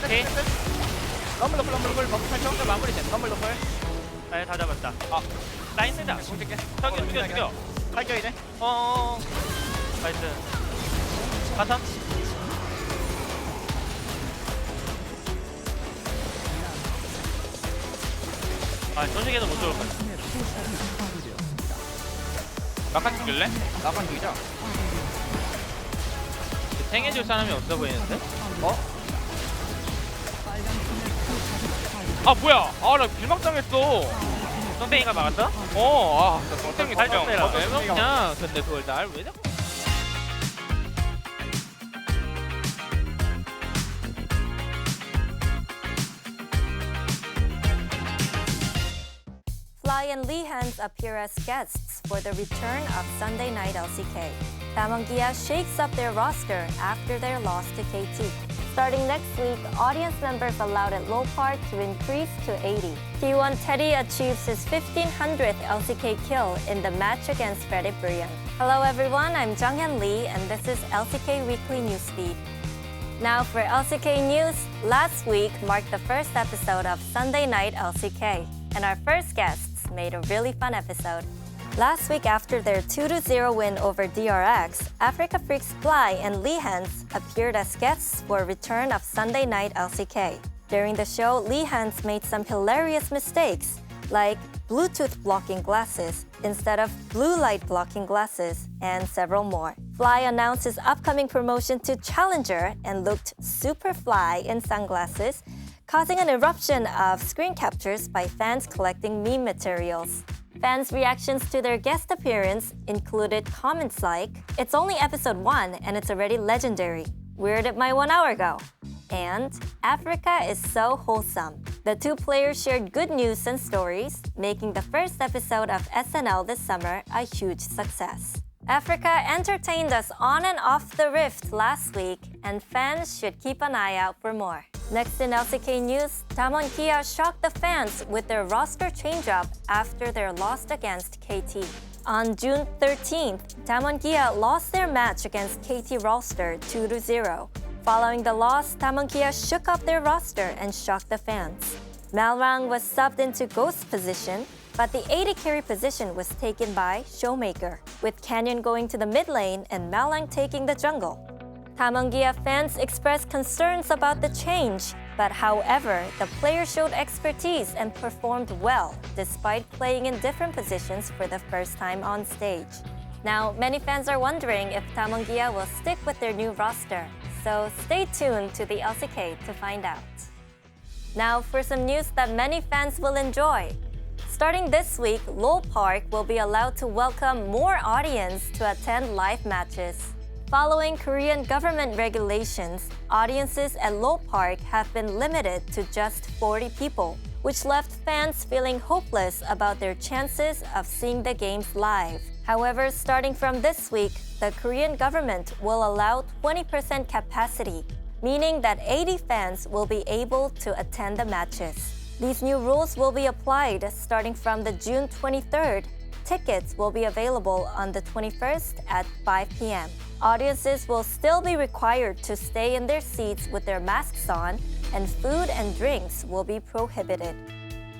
오케이. 럼블 버프 탈 형들 마무리 됐어. 럼블 노플. 네, 다 잡았다. 라인 세다. 공격게. 죽여. 탈겨 이제. 나이스. 가서. 전식에도 못 들어올 거야. 막판 죽일래? 나만 죽이자. 탱해줄 사람이 없어 보이는데? 뭐야? 나 빌막당했어. 똥땡이가 막았어? 똥땡이 살정. 왜 먹냐? 근데 그걸 날 왜 자꾸? Fly and Lee Hans appear as guests for the return of Sunday Night LCK. Tamongia shakes up their roster after their loss to KT. Starting next week, audience members allowed at Low Park to increase to 80. T1 Teddy achieves his 1500th LCK kill in the match against LSBㅅT1. Hello everyone, I'm Junghyun Lee and this is LCK Weekly Newsfeed. Now for LCK News, last week marked the first episode of Sunday Night LCK, and our first guests made a really fun episode. Last week after their 2-0 win over DRX, Africa Freaks Fly and Lee Hans appeared as guests for a return of Sunday Night LCK. During the show, Lee Hans made some hilarious mistakes, like Bluetooth blocking glasses instead of blue light blocking glasses, and several more. Fly announced his upcoming promotion to Challenger and looked super fly in sunglasses, causing an eruption of screen captures by fans collecting meme materials. Fans' reactions to their guest appearance included comments like, "It's only episode 1 and it's already legendary. Where did my 1 hour go?" And, "Africa is so wholesome." The two players shared good news and stories, making the first episode of SNL this summer a huge success. Africa entertained us on and off the rift last week, and fans should keep an eye out for more. Next in LCK news, Damwon Kia shocked the fans with their roster change-up after their loss against KT. On June 13th, Damwon Kia lost their match against KT roster 2-0. Following the loss, Damwon Kia shook up their roster and shocked the fans. Malrang was subbed into Ghost position, but the AD carry position was taken by Showmaker, with Canyon going to the mid lane and Malrang taking the jungle. Tamongia fans expressed concerns about the change, but however, the player showed expertise and performed well, despite playing in different positions for the first time on stage. Now, many fans are wondering if Tamongia will stick with their new roster, so stay tuned to the LCK to find out. Now for some news that many fans will enjoy. Starting this week, Low Park will be allowed to welcome more audience to attend live matches. Following Korean government regulations, audiences at Low Park have been limited to just 40 people, which left fans feeling hopeless about their chances of seeing the games live. However, starting from this week, the Korean government will allow 20% capacity, meaning that 80 fans will be able to attend the matches. These new rules will be applied starting from the June 23rd. Tickets will be available on the 21st at 5 p.m. Audiences will still be required to stay in their seats with their masks on, and food and drinks will be prohibited.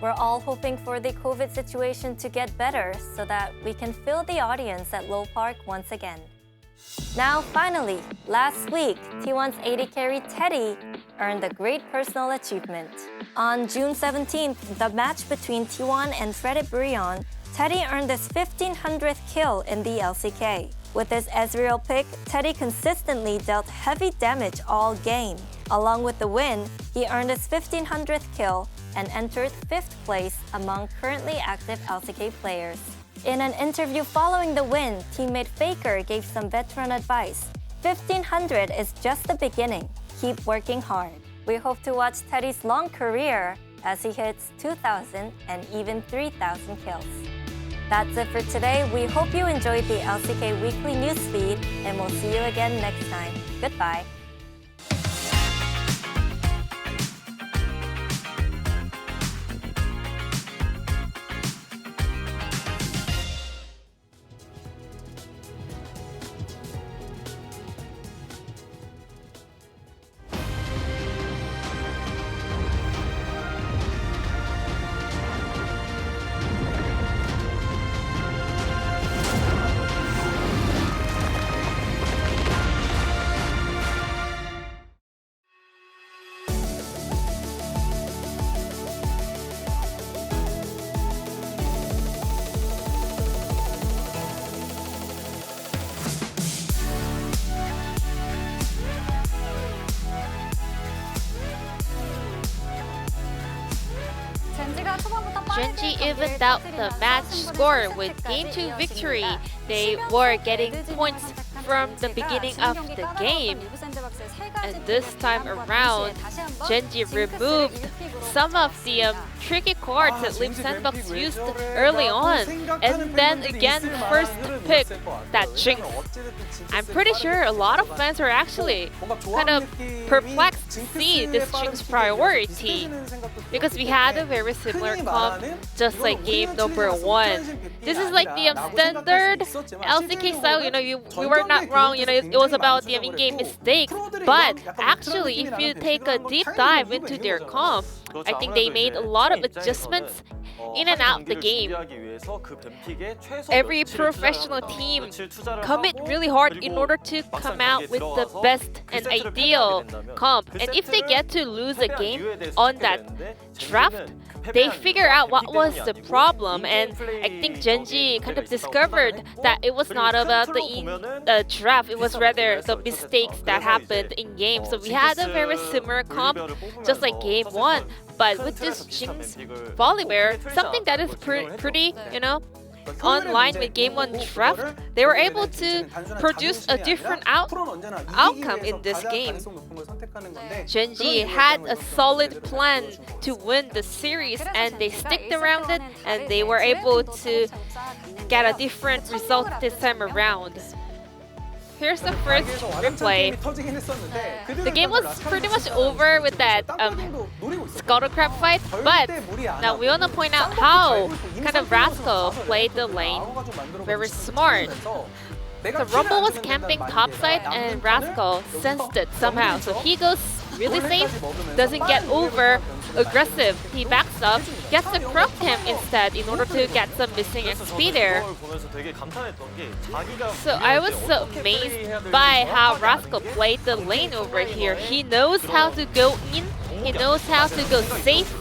We're all hoping for the COVID situation to get better so that we can fill the audience at Low Park once again. Now, finally, last week, T1's AD carry Teddy earned a great personal achievement. On June 17th, the match between T1 and LSBㅅT1, Teddy earned his 1500th kill in the LCK. With his Ezreal pick, Teddy consistently dealt heavy damage all game. Along with the win, he earned his 1500th kill and entered 5th place among currently active LCK players. In an interview following the win, teammate Faker gave some veteran advice. 1500 is just the beginning. Keep working hard. We hope to watch Teddy's long career as he hits 2,000 and even 3,000 kills. That's it for today. We hope you enjoyed the LCK Weekly Newsfeed, and we'll see you again next time. Goodbye. evened out the match score with Game 2 victory. They were getting points from the beginning of the game. And this time around, Genji removed some of the tricky cards that Lim Sandbox used early on. And then again, first pick that Jinx. I'm pretty sure a lot of fans are actually kind of perplexed to see this Jinx priority. Because we had a very similar comp, just like game number 1. This is like the standard LCK style, you know, you were not wrong, you know, it was about the in-game mistakes. But actually, if you take a deep dive into their comp, I think they made a lot of adjustments in and out the game. Every professional team commit really hard in order to come out with the best and ideal comp. And if they get to lose a game on that draft, they figure out what was the problem, and I think Genji kind of discovered that it was not about the draft, it was rather the mistakes that happened in game. So we had a very similar comp, just like game 1, but with this Jinx Volibear, something that is pretty, you know, online with game 1 draft, they were able to produce a different outcome in this game. Genji had a solid plan to win the series, and they sticked around it, and they were able to get a different result this time around. Here's the first replay. The game was pretty much over with that Scuttle Crab fight, but now we want to point out how kind of Rascal played the lane very smart. So Rumble was camping topside and Rascal sensed it somehow. So he goes really safe, doesn't get over aggressive. He backs up, gets a croak him instead in order to get some missing XP there. So I was so amazed by how Rascal played the lane over here. He knows how to go in, he knows how to go safe.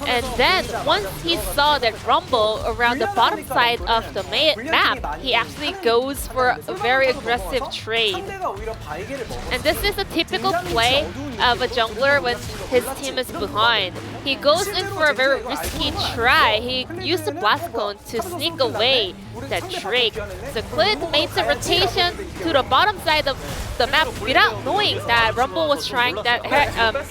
And then once he saw that Rumble around the bottom side of the map, he actually goes for a very aggressive trade. And this is a typical play of a jungler when his team is behind. He goes in for a very risky try. He used the blast cone to sneak away that Drake. So Clid made the rotation to the bottom side of the map without knowing that Rumble was trying that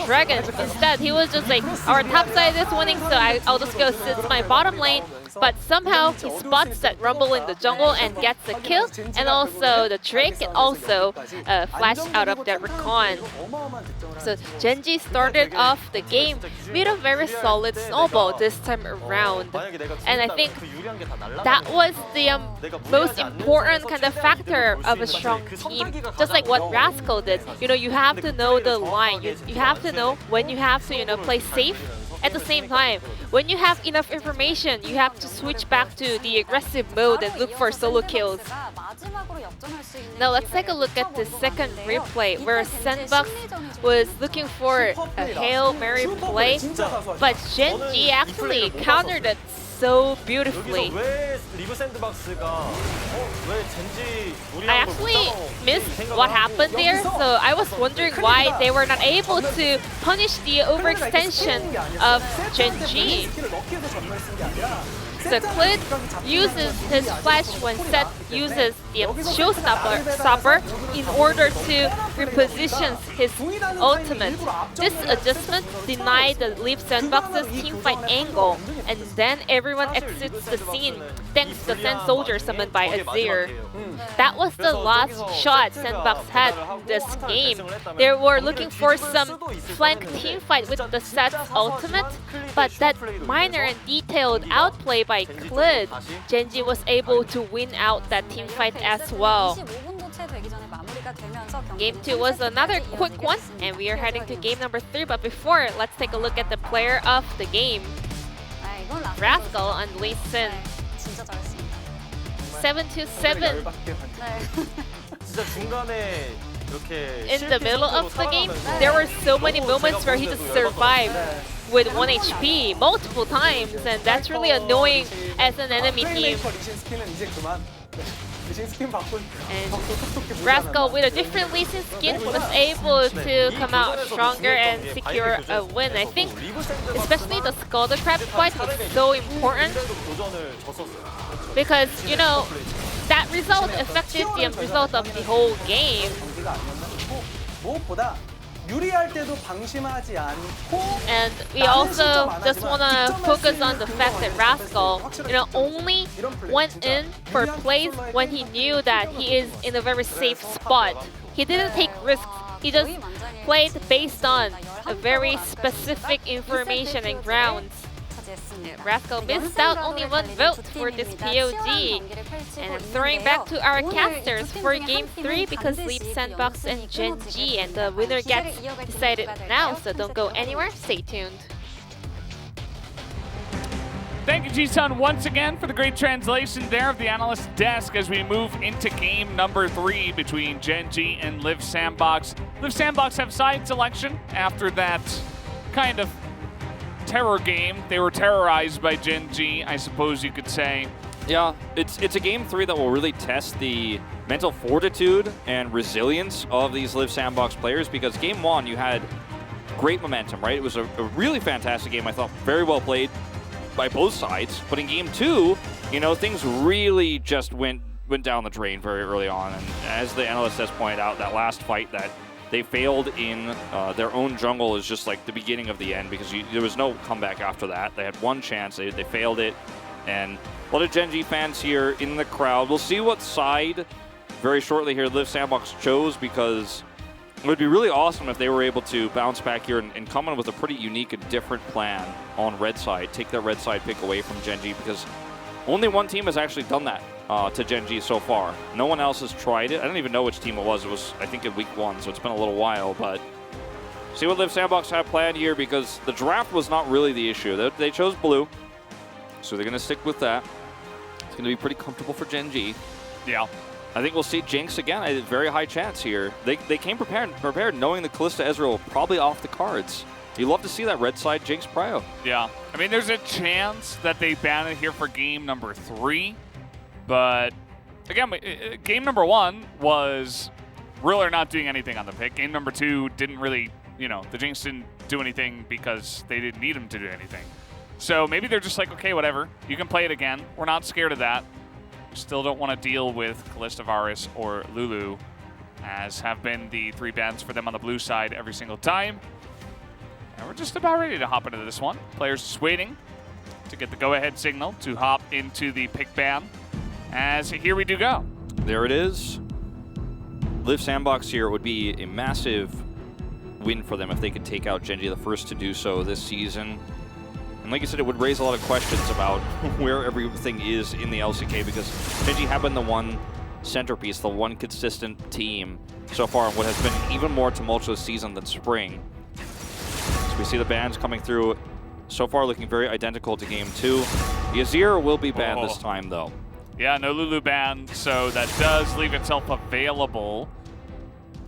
dragon. Instead, he was just like, our top side is winning, so I'll just go sit my bottom lane. But somehow he spots that Rumble in the jungle and gets a kill, and also the Drake can also flash out of that recon. So Genji started off the game with a very solid snowball this time around, and I think that was the most important kind of factor of a strong team. Just like what Rascal did, you know, you have to know the line. You have to know when you have to, you know, play safe. At the same time, when you have enough information, you have to switch back to the aggressive mode and look for solo kills. Now let's take a look at the second replay, where Sandbox was looking for a Hail Mary play, but Genji actually countered it so beautifully. I actually missed what happened there, so I was wondering why they were not able to punish the overextension of Genji. So Clid uses his flash when Set uses the showstopper in order to reposition his ultimate. This adjustment denied the Leaf Sandbox's teamfight angle, and then everyone exits the scene thanks to the Sand Soldier summoned by Azir. That was the last shot Sandbox had this game. They were looking for some flank teamfight with the Set's ultimate, but that minor and detailed outplay by Clid, Genji was able to win out that teamfight as well. Game 2 was another quick one, and we are heading to game number 3. But before, let's take a look at the player of the game. Rascal on Lee Sin. 7-7. In the middle of the game, there were so many moments where he just survived with 1 HP multiple times, and that's really annoying as an enemy team. And Rascal with a different Lee Sin skin was able to come out stronger and secure a win. I think especially the Scalder Crab fight was so important because, you know, that result affected the result of the whole game. And we also just want to focus on the fact that Rascal, you know, only went in for plays when he knew that he is in a very safe spot. He didn't take risks. He just played based on a very specific information and grounds. And Rascal missed out only 1 vote for this POG. And I'm throwing back to our casters for Game 3 because Sleep Sandbox and Gen G, and the winner gets decided now, so don't go anywhere, stay tuned. Thank you, G-Sun, once again for the great translation there of the analyst desk as we move into game number 3 between Gen G and Live Sandbox. Live Sandbox have side selection after that kind of terror game. They were terrorized by Gen G, I suppose you could say. Yeah, it's a game 3 that will really test the mental fortitude and resilience of these Live Sandbox players, because game 1 you had great momentum, right? It was a really fantastic game, I thought, very well played by both sides. But in game 2, you know, things really just went down the drain very early on. And as the analyst has pointed out, that last fight that they failed in their own jungle is just like the beginning of the end, because there was no comeback after that. They had one chance, they failed it, and a lot of Gen G fans here in the crowd. We'll see what side very shortly here Live Sandbox chose, because it would be really awesome if they were able to bounce back here and come in with a pretty unique and different plan on red side, take that red side pick away from Gen G, because only one team has actually done that to Gen G so far. No one else has tried it. I don't even know which team it was. It was, I think, in week 1, so it's been a little while. But see what Live Sandbox have planned here, because the draft was not really the issue. They chose blue, so they're going to stick with that. It's going to be pretty comfortable for Gen G. Yeah. I think we'll see Jinx again. A very high chance here. They came prepared knowing that Kalista Ezreal probably off the cards. You love to see that red side Jinx prio. Yeah. I mean, there's a chance that they ban it here for game number 3. But, again, game number 1 was Riller not doing anything on the pick. Game number 2 didn't really, you know, the Jinx didn't do anything because they didn't need him to do anything. So maybe they're just like, okay, whatever. You can play it again. We're not scared of that. Still don't want to deal with Kalista Varus or Lulu, as have been the 3 bans for them on the blue side every single time. And we're just about ready to hop into this one. Players just waiting to get the go-ahead signal to hop into the pick ban. As here we do go. There it is. Live Sandbox here would be a massive win for them if they could take out Gen G, the first to do so this season. And like I said, it would raise a lot of questions about where everything is in the LCK, because Gen G have been the one centerpiece, the one consistent team so far in what has been an even more tumultuous season than spring. So we see the bans coming through so far looking very identical to game 2. Yazir will be banned this time, though. Yeah, no Lulu ban, so that does leave itself available.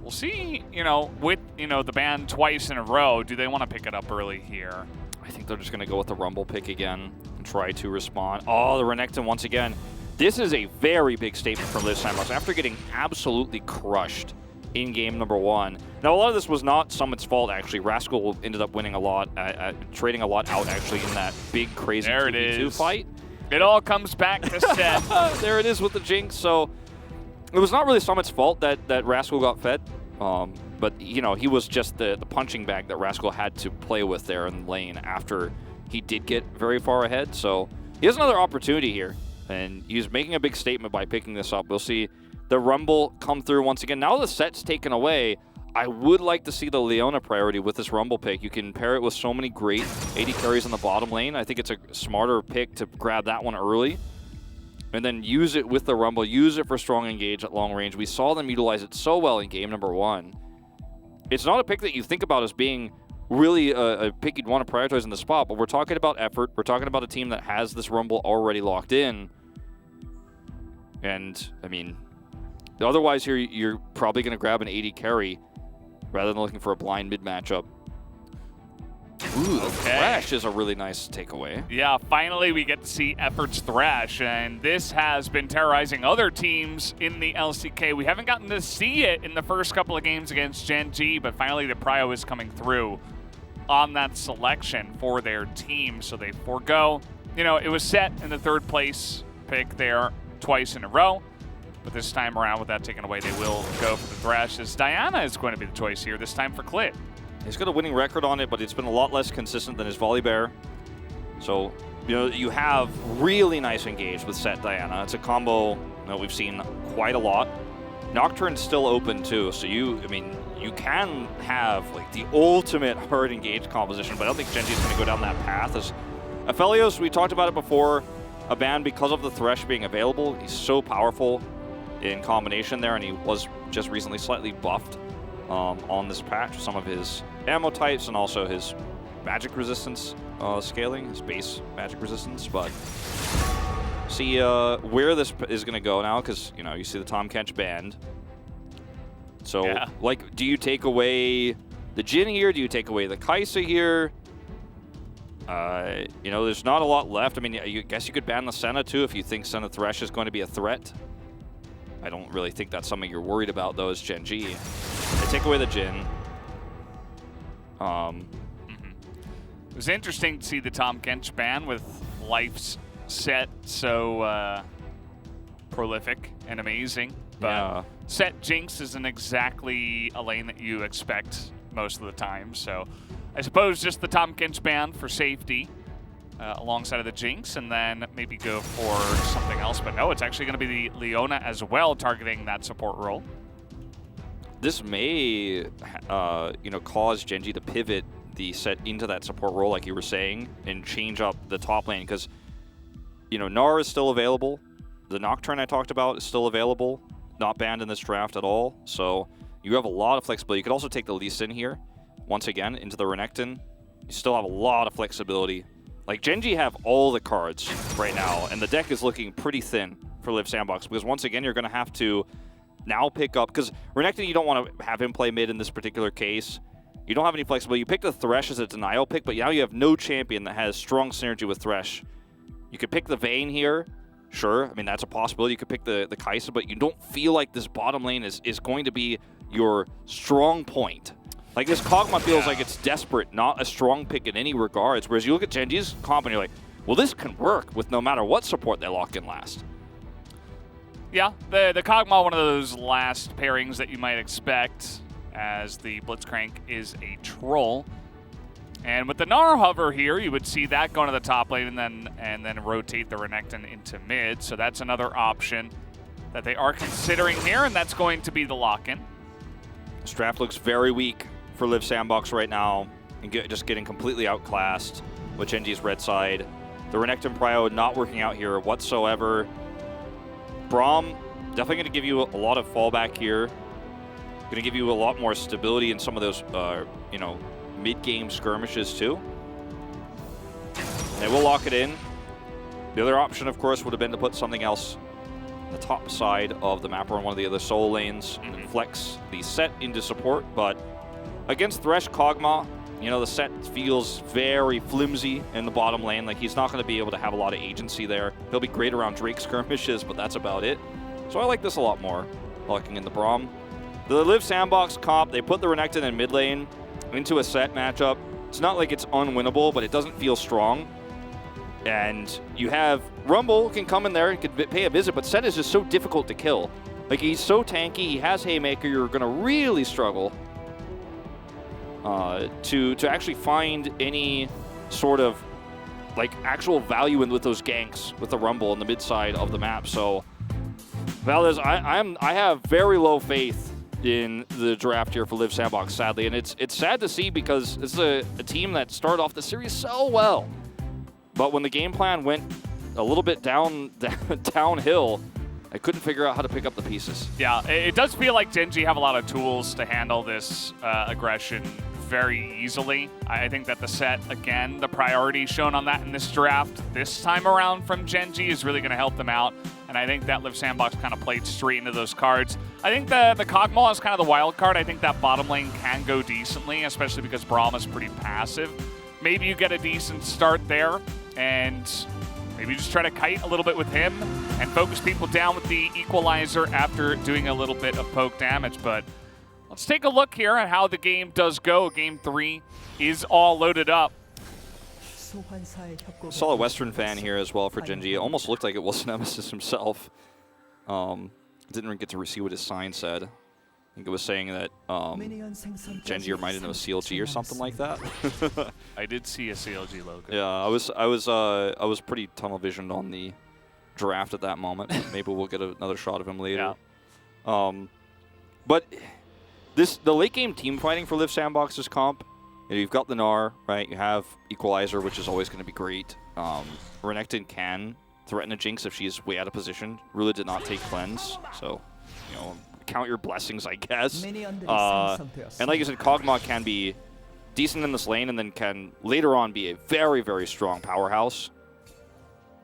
We'll see, you know, with, you know, the ban twice in a row, do they want to pick it up early here? I think they're just going to go with the Rumble pick again and try to respond. Oh, the Renekton once again. This is a very big statement from Liv Sandbox after getting absolutely crushed in game number 1. Now, a lot of this was not Summit's fault, actually. Rascal ended up winning a lot, trading a lot out, actually, in that big, crazy 2v2 fight. It all comes back to set. There it is with the Jinx. So it was not really Summit's fault that Rascal got fed. But, you know, he was just the punching bag that Rascal had to play with there in the lane after he did get very far ahead. So he has another opportunity here, and he's making a big statement by picking this up. We'll see the Rumble come through once again. Now the set's taken away, I would like to see the Leona priority with this Rumble pick. You can pair it with so many great AD carries in the bottom lane. I think it's a smarter pick to grab that one early and then use it with the Rumble, use it for strong engage at long range. We saw them utilize it so well in game number 1. It's not a pick that you think about as being really a pick you'd want to prioritize in the spot, but we're talking about effort. We're talking about a team that has this Rumble already locked in. And, I mean, otherwise here, you're probably going to grab an AD carry rather than looking for a blind mid matchup. Ooh, the Thresh is a really nice takeaway. Yeah, finally we get to see Effort's Thresh, and this has been terrorizing other teams in the LCK. We haven't gotten to see it in the first couple of games against Gen G, but finally the Prio is coming through on that selection for their team, so they forego. You know, it was set in the 3rd place pick there twice in a row, but this time around, with that taken away, they will go for the Thresh, as Diana is going to be the choice here, this time for Clit. He's got a winning record on it, but it's been a lot less consistent than his Volibear. So, you know, you have really nice engage with Set Diana. It's a combo that we've seen quite a lot. Nocturne's still open too, so you can have like the ultimate hard engage composition, but I don't think Gen G is going to go down that path. As Aphelios, we talked about it before, a ban because of the Thresh being available. He's so powerful in combination there, and he was just recently slightly buffed on this patch, some of his ammo types and also his magic resistance scaling, his base magic resistance. But see where this is going to go now, because you know you see the Tahm Kench banned. So yeah. Like, do you take away the Jhin here? Do you take away the Kai'Sa here? You know, there's not a lot left. I mean, I guess you could ban the Senna too if you think Senna Thresh is going to be a threat. I don't really think that's something you're worried about, though, as Gen G. They take away the Jhin. It was interesting to see the Tahm Kench ban with Life's set so prolific and amazing. But yeah. Set Jinx isn't exactly a lane that you expect most of the time. So I suppose just the Tahm Kench ban for safety alongside of the Jinx, and then maybe go for something else. But no, it's actually going to be the Leona as well, targeting that support role. This may, you know, cause Gen G to pivot the set into that support role, like you were saying, and change up the top lane, because, you know, Gnar is still available. The Nocturne I talked about is still available, not banned in this draft at all. So you have a lot of flexibility. You could also take the Lee Sin here, once again, into the Renekton. You still have a lot of flexibility. Like, Gen G have all the cards right now, and the deck is looking pretty thin for Live Sandbox, because once again, you're going to have to now pick up, because Renekton, you don't want to have him play mid in this particular case. You don't have any flexibility. You picked the Thresh as a denial pick, but now you have no champion that has strong synergy with Thresh. You could pick the Vayne here. Sure, I mean, that's a possibility. You could pick the Kai'Sa, but you don't feel like this bottom lane is going to be your strong point. Like, this Kog'Maw feels like it's desperate, not a strong pick in any regards, whereas you look at Gen G's comp and you're like, well, this can work with no matter what support they lock in last. Yeah, the Kog'Maw, one of those last pairings that you might expect, as the Blitzcrank is a troll. And with the Gnar hover here, you would see that going to the top lane and then rotate the Renekton into mid. So that's another option that they are considering here, and that's going to be the lock-in. This draft looks very weak for Live Sandbox right now, and just getting completely outclassed with Gen G's red side. The Renekton Prio not working out here whatsoever. Braum definitely going to give you a lot of fallback here. Going to give you a lot more stability in some of those, you know, mid-game skirmishes too. They will lock it in. The other option, of course, would have been to put something else on the top side of the map or on one of the other soul lanes and flex the set into support. But against Thresh Kog'Maw, you know, the set feels very flimsy in the bottom lane. Like, he's not going to be able to have a lot of agency there. He'll be great around Drake skirmishes, but that's about it. So I like this a lot more, locking in the Braum. The Live Sandbox comp, they put the Renekton in mid lane into a set matchup. It's not like it's unwinnable, but it doesn't feel strong. And you have Rumble can come in there and can pay a visit, but Set is just so difficult to kill. Like, he's so tanky, he has Haymaker, you're going to really struggle to actually find any sort of like actual value with those ganks with the Rumble in the mid side of the map. So Valdez, I have very low faith in the draft here for Live Sandbox, sadly, and it's sad to see, because it's a team that started off the series so well, but when the game plan went a little bit downhill, I couldn't figure out how to pick up the pieces. Yeah, it does feel like Gen G have a lot of tools to handle this aggression very easily. I think that the set, again, the priority shown on that in this draft this time around from Gen G is really going to help them out. And I think that Live Sandbox kind of played straight into those cards. I think the Kog'Maw is kind of the wild card. I think that bottom lane can go decently, especially because Braum is pretty passive. maybe you get a decent start there, and maybe just try to kite a little bit with him and focus people down with the equalizer after doing a little bit of poke damage. But let's take a look here at how the game does go. Game 3 is all loaded up. Saw a Western fan here as well for Genji. It almost looked like it was Nemesis himself. Didn't get to see what his sign said. I think it was saying that Genji reminded him of CLG or something like that. I did see a CLG logo. Yeah, I was pretty tunnel visioned on the draft at that moment. Maybe we'll get another shot of him later. Yeah. But the late game team fighting for Live Sandbox's comp. You've got the Gnar, right? You have Equalizer, which is always going to be great. Renekton can threaten a Jinx if she's way out of position. Really did not take cleanse, so count your blessings, I guess. And like you said, Kog'Maw can be decent in this lane and then can later on be a very, very strong powerhouse.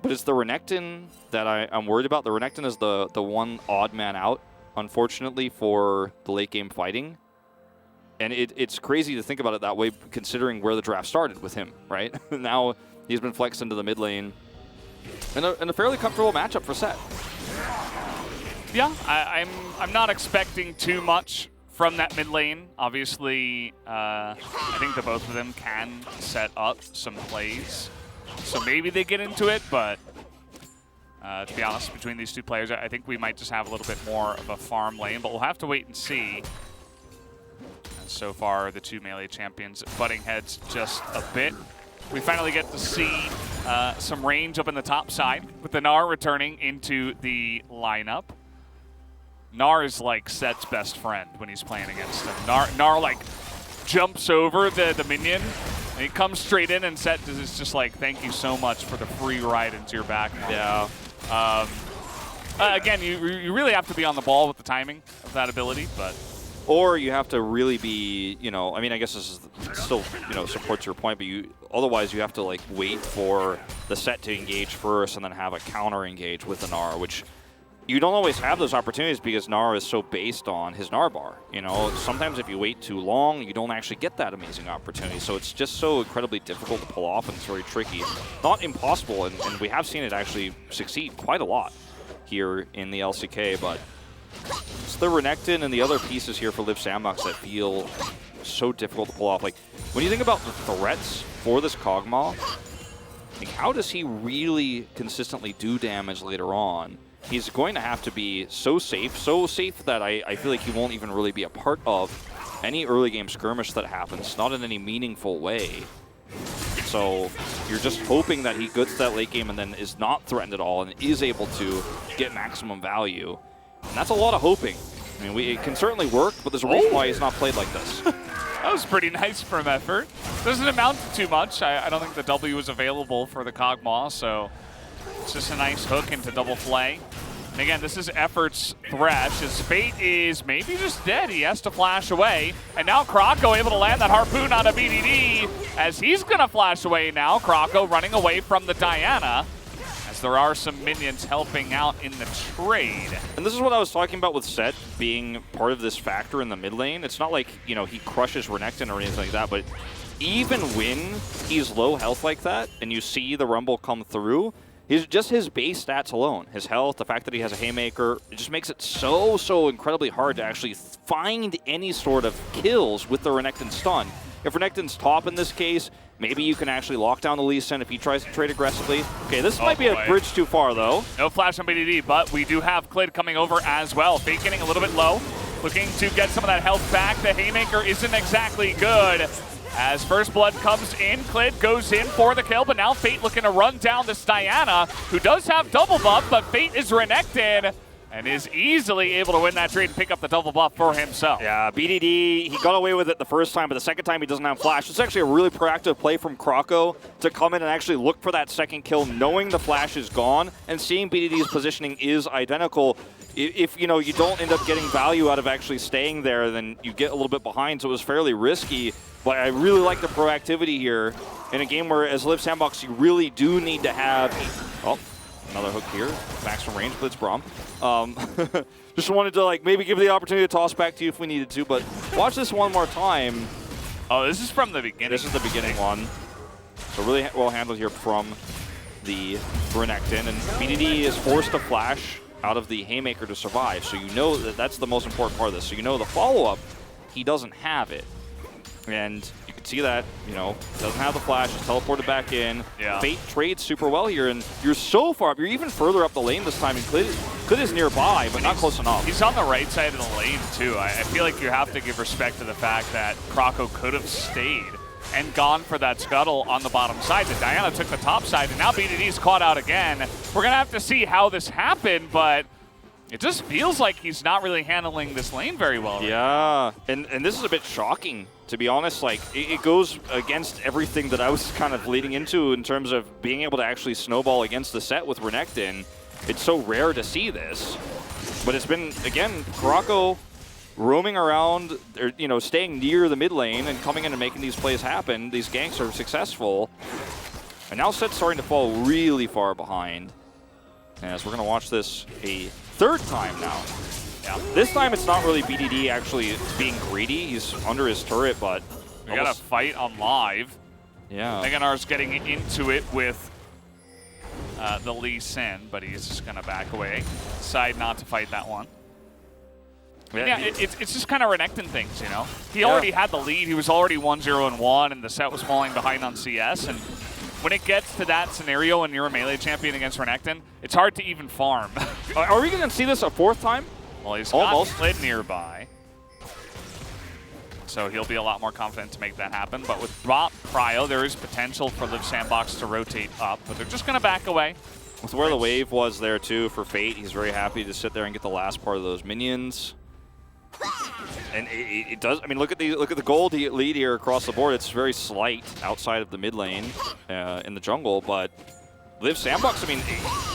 But it's the Renekton that I'm worried about. The Renekton is the one odd man out, unfortunately, for the late game fighting. And it's crazy to think about it that way, considering where the draft started with him, right? Now he's been flexed into the mid lane. And a fairly comfortable matchup for Set. Yeah, I'm not expecting too much from that mid lane. Obviously, I think the both of them can set up some plays. So maybe they get into it, but to be honest, between these two players, I think we might just have a little bit more of a farm lane, but we'll have to wait and see. And so far, the two melee champions butting heads just a bit. We finally get to see some range up in the top side with the Gnar returning into the lineup. Gnar is like Set's best friend when he's playing against him. Gnar like jumps over the minion, and he comes straight in, and Set is just like, thank you so much for the free ride into your back. Yeah. Again, you really have to be on the ball with the timing of that ability, but... Or you have to really be, I mean, I guess this is still, supports your point, but otherwise you have to like wait for the Set to engage first and then have a counter engage with the Gnar, which you don't always have those opportunities because Gnar is so based on his Gnar bar. Sometimes if you wait too long, you don't actually get that amazing opportunity. So it's just so incredibly difficult to pull off, and it's very tricky. Not impossible, and we have seen it actually succeed quite a lot here in the LCK, but it's the Renekton and the other pieces here for Live Sandbox that feel so difficult to pull off. Like, when you think about the threats for this Kog'Maw, like, how does he really consistently do damage later on? He's going to have to be so safe that I feel like he won't even really be a part of any early game skirmish that happens, not in any meaningful way. So you're just hoping that he gets that late game and then is not threatened at all and is able to get maximum value. And that's a lot of hoping. I mean, it can certainly work, but there's a reason why he's not played like this. That was pretty nice from effort. Doesn't amount to too much. I don't think the W was available for the Kog'Maw, so it's just a nice hook into double flay. And again, this is Effort's Thresh. His fate is maybe just dead. He has to flash away. And now Kroko able to land that harpoon on a BDD as he's going to flash away now. Kroko running away from the Diana, as there are some minions helping out in the trade. And this is what I was talking about with Set being part of this factor in the mid lane. It's not like, he crushes Renekton or anything like that, but even when he's low health like that and you see the Rumble come through, just his base stats alone, his health, the fact that he has a Haymaker, it just makes it so incredibly hard to actually find any sort of kills with the Renekton stun. If Renekton's top in this case, maybe you can actually lock down the Lee Sin if he tries to trade aggressively. Okay, this might be a bridge too far, though. No flash on BDD, but we do have Clid coming over as well. Fate getting a little bit low, looking to get some of that health back. The Haymaker isn't exactly good. As First Blood comes in, Clid goes in for the kill, but now Fate looking to run down this Diana, who does have double buff, but Fate is Renekton and is easily able to win that trade and pick up the double buff for himself. Yeah, BDD, he got away with it the first time, but the second time he doesn't have flash. It's actually a really proactive play from Kroko to come in and actually look for that second kill, knowing the flash is gone, and seeing BDD's positioning is identical. If you don't end up getting value out of actually staying there, then you get a little bit behind, so it was fairly risky. But I really like the proactivity here in a game where, as Live Sandbox, you really do need to have... Oh, another hook here. Max from range, Blitz Braum. Just wanted to maybe give the opportunity to toss back to you if we needed to, but watch this one more time. Oh, this is from the beginning. This is the beginning one. So really well handled here from the Renekton, and BDD is forced to flash out of the Haymaker to survive. So you know that that's the most important part of this. So you know the follow-up, he doesn't have it. And you can see that, you know, doesn't have the flash, is teleported back in. Yeah. Fate trades super well here, and you're so far up. You're even further up the lane this time. And Clit is nearby, but not close enough. He's on the right side of the lane, too. I feel like you have to give respect to the fact that Croco could have stayed and gone for that scuttle on the bottom side. That Diana took the top side, and now BDD's caught out again. We're going to have to see how this happened, but it just feels like he's not really handling this lane very well. Yeah, and this is a bit shocking, to be honest. Like, it goes against everything that I was kind of leading into in terms of being able to actually snowball against the set with Renekton. It's so rare to see this. But it's been, again, Croco roaming around, or, you know, staying near the mid lane and coming in and making these plays happen. These ganks are successful. And now set's starting to fall really far behind. As we're going to watch this a third time now. Yeah. This time it's not really BDD actually being greedy. He's under his turret, but We got a fight on live. Yeah. Meganar's getting into it with the Lee Sin, but he's just going to back away. Decide not to fight that one. Yeah, it's just kind of Renekton things, you know? He already had the lead. He was already 1-0-1, and the set was falling behind on CS. And when it gets to that scenario and you're a melee champion against Renekton, it's hard to even farm. Are we going to see this a fourth time? Well, he's almost got Slid nearby. So he'll be a lot more confident to make that happen. But with Bot Cryo, there is potential for Liv Sandbox to rotate up, but they're just going to back away. With where the wave was there, too, for Fate, he's very happy to sit there and get the last part of those minions. And it does. I mean, look at the gold lead here across the board. It's very slight outside of the mid lane in the jungle, but Liv Sandbox. I mean,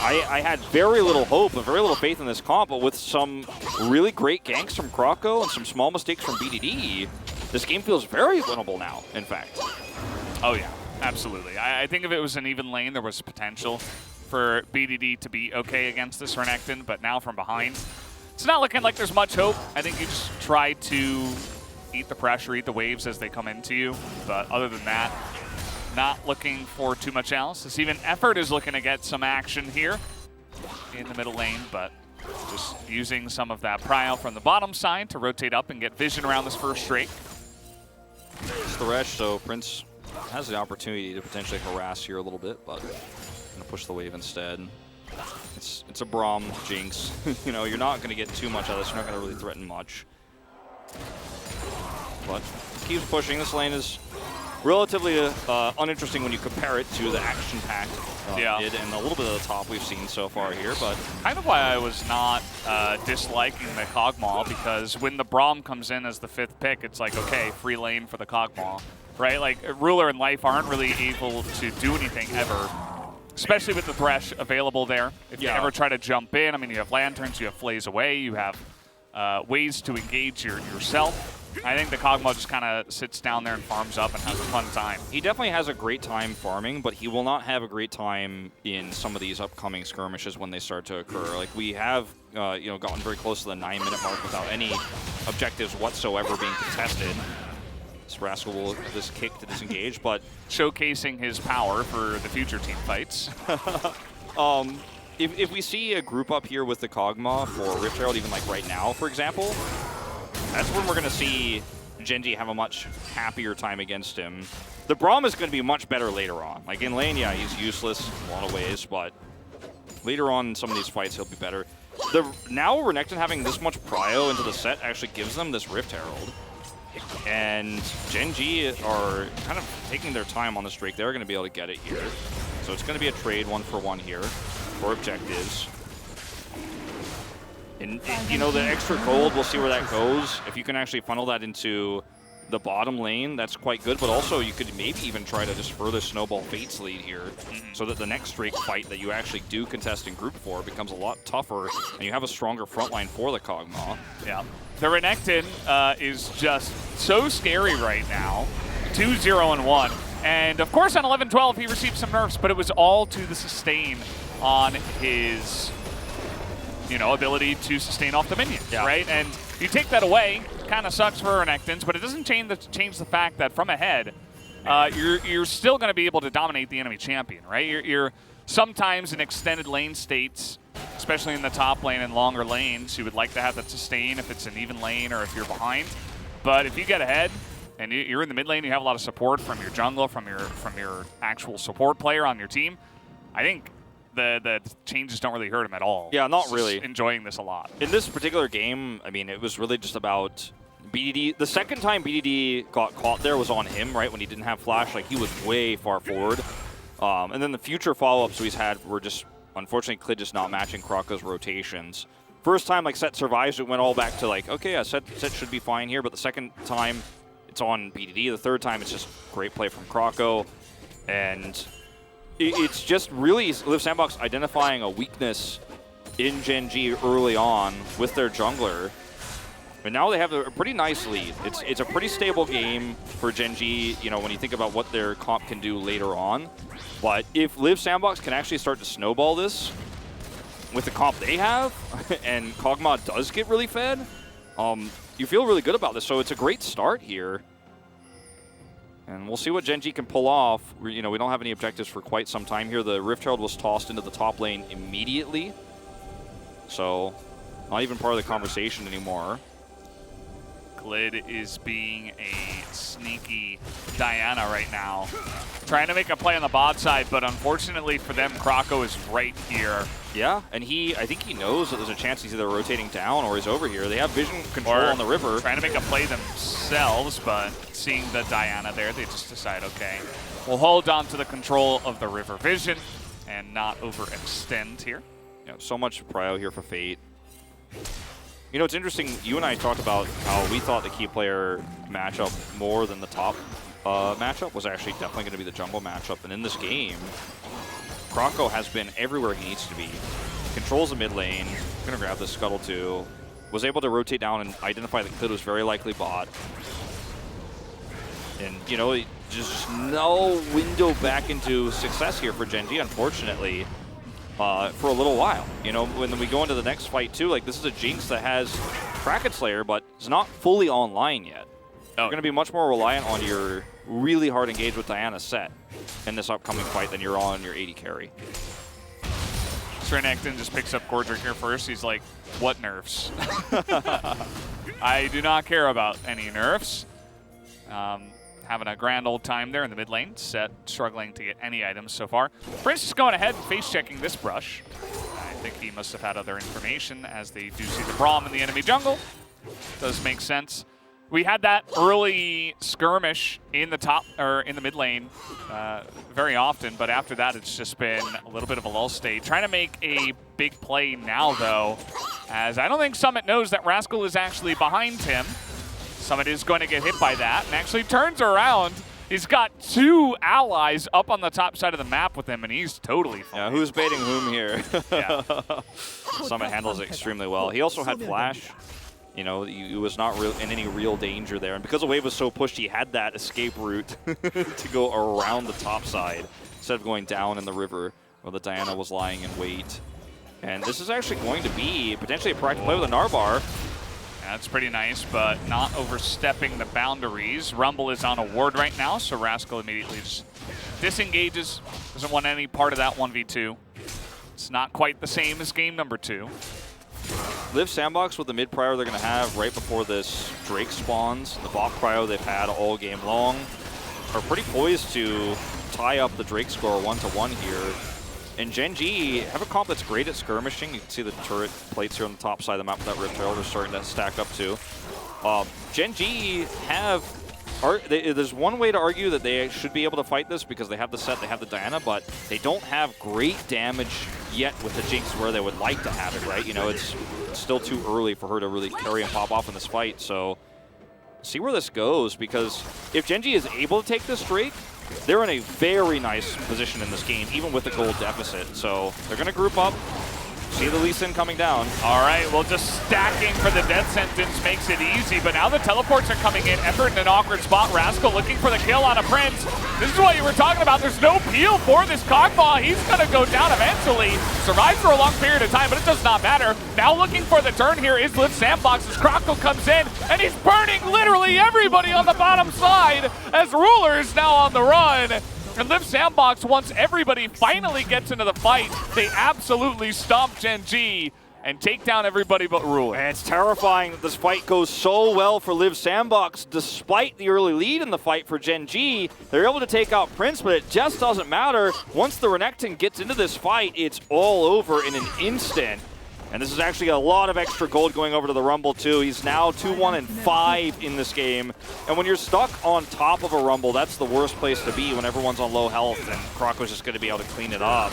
I had very little hope and very little faith in this comp, but with some really great ganks from Croco and some small mistakes from BDD, this game feels very winnable now. In fact. Oh yeah, absolutely. I think if it was an even lane, there was potential for BDD to be okay against this Renekton, but now from behind, it's not looking like there's much hope. I think you just try to eat the pressure, eat the waves as they come into you. But other than that, not looking for too much else. This even Effort is looking to get some action here in the middle lane, but just using some of that prio from the bottom side to rotate up and get vision around this first straight. It's the Resh, so Prince has the opportunity to potentially harass here a little bit, but going to push the wave instead. It's a Braum Jinx. You know, you're not going to get too much out of this. You're not going to really threaten much. But keeps pushing. This lane is relatively uninteresting when you compare it to the action-packed mid and a little bit of the top we've seen so far here. But kind of why I was not disliking the Kog'Maw, because when the Braum comes in as the 5th pick, it's like, okay, free lane for the Kog'Maw, right? Like, Ruler and Life aren't really able to do anything ever. Especially with the Thresh available there. If you ever try to jump in, I mean, you have Lanterns, you have Flays Away, you have ways to engage yourself. I think the Kog'Maw just kind of sits down there and farms up and has a fun time. He definitely has a great time farming, but he will not have a great time in some of these upcoming skirmishes when they start to occur. Like, we have you know, gotten very close to the 9-minute mark without any objectives whatsoever being contested. This Rascal will have this kick to disengage, but showcasing his power for the future team fights. If we see a group up here with the Kog'Maw for Rift Herald, even like right now, for example, that's when we're going to see Genji have a much happier time against him. The Braum is going to be much better later on. Like in lane, yeah, he's useless in a lot of ways, but later on in some of these fights, he'll be better. Now Renekton having this much prio into the set actually gives them this Rift Herald. And Genji are kind of taking their time on the streak. They're going to be able to get it here. So it's going to be a trade 1-for-1 here for objectives. And, you know, the extra gold, we'll see where that goes. If you can actually funnel that into the bottom lane, that's quite good. But also, you could maybe even try to just further snowball Fate's lead here so that the next streak fight that you actually do contest in Group 4 becomes a lot tougher, and you have a stronger front line for the Kog'Maw. Yeah. The Renekton is just so scary right now. 2-0-1. And, of course, on 11-12, he received some nerfs, but it was all to the sustain on his, you know, ability to sustain off the minions, right? And you take that away, kind of sucks for Renektons, but it doesn't change the fact that from ahead, you're still going to be able to dominate the enemy champion, right? You're sometimes in extended lane states, especially in the top lane and longer lanes, you would like to have that sustain if it's an even lane or if you're behind. But if you get ahead and you're in the mid lane, you have a lot of support from your jungler, from your actual support player on your team, I think the changes don't really hurt him at all. Yeah, not really. Enjoying this a lot. In this particular game, I mean, it was really just about BDD. The second time BDD got caught there was on him, right, when he didn't have flash. Like, he was way far forward. And then the future follow-ups he's had were just, unfortunately, Clid just not matching Krako's rotations. First time, like, Set survives, it went all back to, like, okay, yeah, Set should be fine here. But the second time, it's on BDD. The third time, it's just great play from Krako. And it's just really Live Sandbox identifying a weakness in Gen G early on with their jungler. And now they have a pretty nice lead. It's a pretty stable game for Gen G, you know, when you think about what their comp can do later on. But if Live Sandbox can actually start to snowball this with the comp they have, and Kog'Maw does get really fed, you feel really good about this. So it's a great start here. And we'll see what Gen G can pull off. We don't have any objectives for quite some time here. The Rift Herald was tossed into the top lane immediately. So not even part of the conversation anymore. Clid is being a sneaky Diana right now. Trying to make a play on the bot side, but unfortunately for them, Krako is right here. Yeah, and I think he knows that there's a chance he's either rotating down or he's over here. They have vision control on the river. Trying to make a play themselves, but seeing the Diana there, they just decide, okay, we'll hold on to the control of the river vision and not overextend here. Yeah, so much prio here for Fate. You know, it's interesting, you and I talked about how we thought the key player matchup more than the top matchup was actually definitely going to be the jungle matchup. And in this game, Krako has been everywhere he needs to be. Controls the mid lane, going to grab the Scuttle too. Was able to rotate down and identify that Clid was very likely bot. And, you know, just no window back into success here for Gen G, unfortunately. For a little while. You know, when we go into the next fight too, like, this is a Jinx that has Kraken Slayer, but it's not fully online yet. You're going to be much more reliant on your really hard engage with Diana set in this upcoming fight than you're on your AD carry. Srenekton just picks up Gordrick here first. He's like, what nerfs? I do not care about any nerfs. Having a grand old time there in the mid lane. Set struggling to get any items so far. Prince is going ahead and face checking this brush. I think he must have had other information as they do see the Braum in the enemy jungle. Does make sense. We had that early skirmish in the top or in the mid lane very often, but after that it's just been a little bit of a lull state. Trying to make a big play now though, as I don't think Summit knows that Rascal is actually behind him. Summit is going to get hit by that and actually turns around. He's got two allies up on the top side of the map with him, and he's totally fine. Yeah, who's baiting whom here? Yeah. Summit handles it extremely well. He also had flash. You know, he was not in any real danger there. And because the wave was so pushed, he had that escape route to go around the top side instead of going down in the river where the Diana was lying in wait. And this is actually going to be potentially a practical play with a Narbar. That's pretty nice, but not overstepping the boundaries. Rumble is on a ward right now, so Rascal immediately just disengages. Doesn't want any part of that 1v2. It's not quite the same as game number 2. Live Sandbox with the mid prio they're going to have right before this Drake spawns. The bot prio they've had all game long are pretty poised to tie up the Drake score 1-1 here. And Gen G have a comp that's great at skirmishing. You can see the turret plates here on the top side of the map with that Rift Herald are starting to stack up too. Gen G have... there's one way to argue that they should be able to fight this because they have the set, they have the Diana, but they don't have great damage yet with the Jinx where they would like to have it, right? You know, it's still too early for her to really carry and pop off in this fight, so see where this goes, because if Gen G is able to take this Drake, they're in a very nice position in this game, even with the gold deficit. So they're going to group up, See the Lee Sin coming down. All right, well, just stacking for the death sentence makes it easy, but now the teleports are coming in. Effort in an awkward spot. Rascal looking for the kill on a Prince. This is what you were talking about. There's no peel for this Cogmaw. He's going to go down eventually. Survives for a long period of time, but it does not matter. Now looking for the turn here is Liv Sandbox as Croco comes in, and he's burning literally everybody on the bottom side as Ruler is now on the run. And Liv Sandbox, once everybody finally gets into the fight, they absolutely stomp Gen G and take down everybody but Ruler. And it's terrifying that this fight goes so well for Liv Sandbox. Despite the early lead in the fight for Gen G, they're able to take out Prince, but it just doesn't matter. Once the Renekton gets into this fight, it's all over in an instant. And this is actually a lot of extra gold going over to the Rumble, too. He's now 2-1-5 in this game. And when you're stuck on top of a Rumble, that's the worst place to be when everyone's on low health, and Croco's just going to be able to clean it up.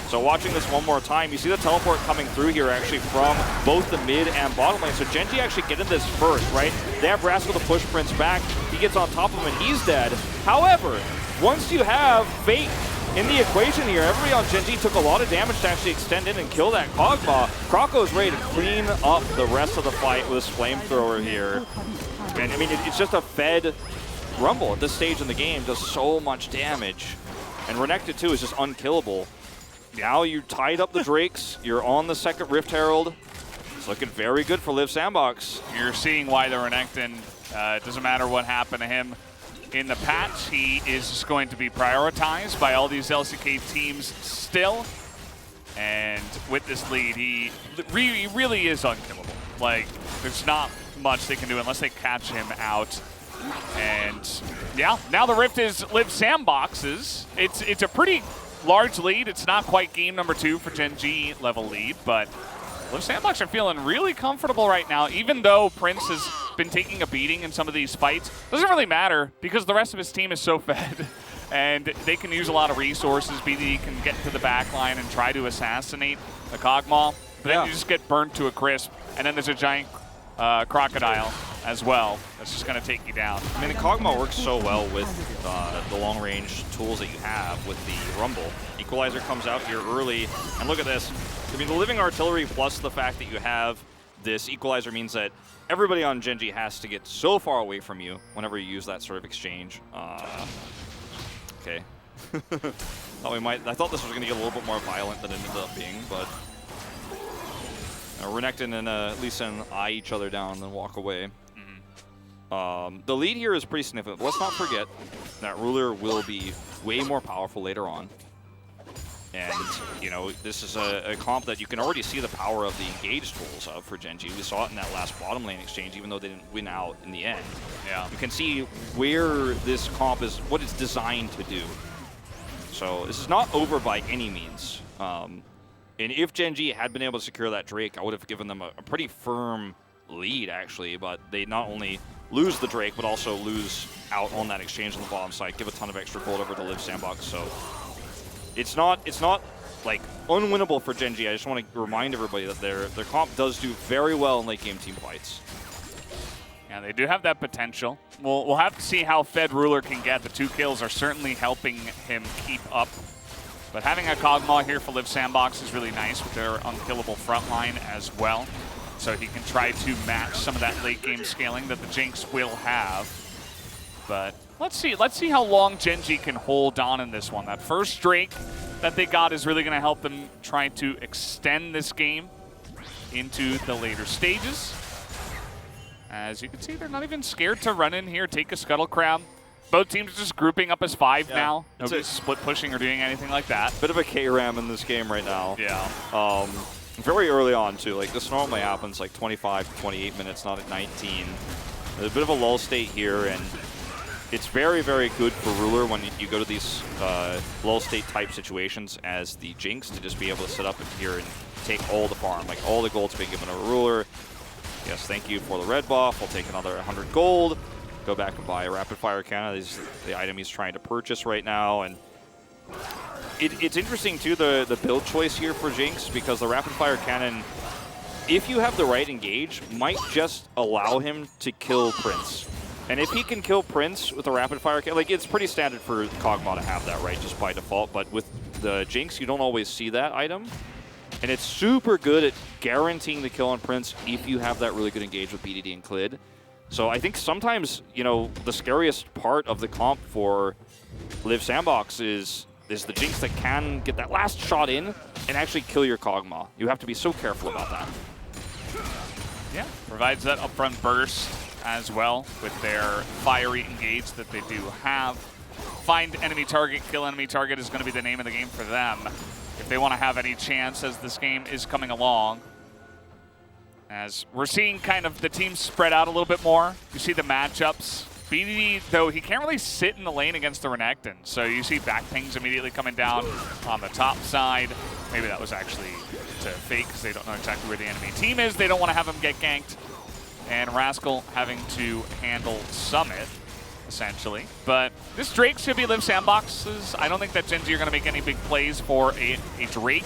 So watching this one more time, you see the teleport coming through here actually from both the mid and bottom lane. So Gen G actually get in this first, right? They have Rascal to push Prince back. He gets on top of him, and he's dead. However, once you have Fate in the equation here, everybody on Gen G took a lot of damage to actually extend in and kill that Cogmaw. Croco's ready to clean up the rest of the fight with his flamethrower here. And I mean, it's just a fed Rumble at this stage in the game. Does so much damage. And Renekton, too, is just unkillable. Now you tied up the Drakes. You're on the second Rift Herald. It's looking very good for Liv Sandbox. You're seeing why the Renekton, it doesn't matter what happened to him in the patch, he is just going to be prioritized by all these LCK teams still. And with this lead, he really is unkillable. Like, there's not much they can do unless they catch him out. And yeah, now the Rift is Liv Sandbox's. It's a pretty large lead. It's not quite game number 2 for Gen G level lead, but Liv Sandbox are feeling really comfortable right now, even though Prince has been taking a beating in some of these fights. Doesn't really matter because the rest of his team is so fed and they can use a lot of resources. BD can get to the back line and try to assassinate the Cogmaw, but then you just get burnt to a crisp, and then there's a giant crocodile as well that's just going to take you down. I mean, the Cogmaw works so well with the long-range tools that you have with the Rumble. Equalizer comes out here early, and look at this. I mean, the living artillery plus the fact that you have this Equalizer means that everybody on Gen G has to get so far away from you whenever you use that sort of exchange. Okay. I thought this was going to get a little bit more violent than it ended up being, but Renekton and Lee Sin eye each other down and then walk away. The lead here is pretty significant, but let's not forget that Ruler will be way more powerful later on. And, you know, this is a comp that you can already see the power of the engage tools of for Gen G. We saw it in that last bottom lane exchange, even though they didn't win out in the end. Yeah. You can see where this comp is, what it's designed to do. So this is not over by any means. And if Gen G had been able to secure that Drake, I would have given them a pretty firm lead, actually. But they not only lose the Drake, but also lose out on that exchange on the bottom side, give a ton of extra gold over to Liv Sandbox. So it's not like unwinnable for Gen G. I just want to remind everybody that their comp does do very well in late game team fights. Yeah, they do have that potential. We'll have to see how fed Ruler can get. The 2 kills are certainly helping him keep up. But having a Cogmaw here for Liv Sandbox is really nice with their unkillable front line as well. So he can try to match some of that late game scaling that the Jinx will have. But let's see how long Gen G can hold on in this one. That first Drake that they got is really going to help them try to extend this game into the later stages. As you can see, they're not even scared to run in here, take a Scuttle Crab. Both teams are just grouping up as 5 now. Nobody's split pushing or doing anything like that. Bit of a K-Ram in this game right now. Yeah. Very early on, too. Like, this normally happens like 25 to 28 minutes, not at 19. There's a bit of a lull state here, and it's very, very good for Ruler when you go to these lull state type situations as the Jinx to just be able to sit up in here and take all the farm. Like, all the gold's being given to Ruler. Yes, thank you for the red buff. I'll take another 100 gold. Go back and buy a rapid fire cannon. This is the item he's trying to purchase right now. And it's interesting, too, the build choice here for Jinx, because the rapid fire cannon, if you have the right engage, might just allow him to kill Prince. And if he can kill Prince with a rapid fire cannon, like, it's pretty standard for Cogmaw to have that, right, just by default. But with the Jinx, you don't always see that item. And it's super good at guaranteeing the kill on Prince if you have that really good engage with BDD and Clid. So I think sometimes, you know, the scariest part of the comp for Live Sandbox is the Jinx that can get that last shot in and actually kill your Kog'Maw. You have to be so careful about that. Yeah, provides that upfront burst as well with their fiery engage that they do have. Find enemy target, kill enemy target is going to be the name of the game for them if they want to have any chance as this game is coming along. As we're seeing kind of the teams spread out a little bit more. You see the matchups. BDD, though, he can't really sit in the lane against the Renekton. So you see back pings immediately coming down on the top side. Maybe that was actually to fake because they don't know exactly where the enemy team is. They don't want to have him get ganked. And Rascal having to handle Summit, essentially. But this Drake should be Live Sandboxes. I don't think that Gen Z are going to make any big plays for a Drake.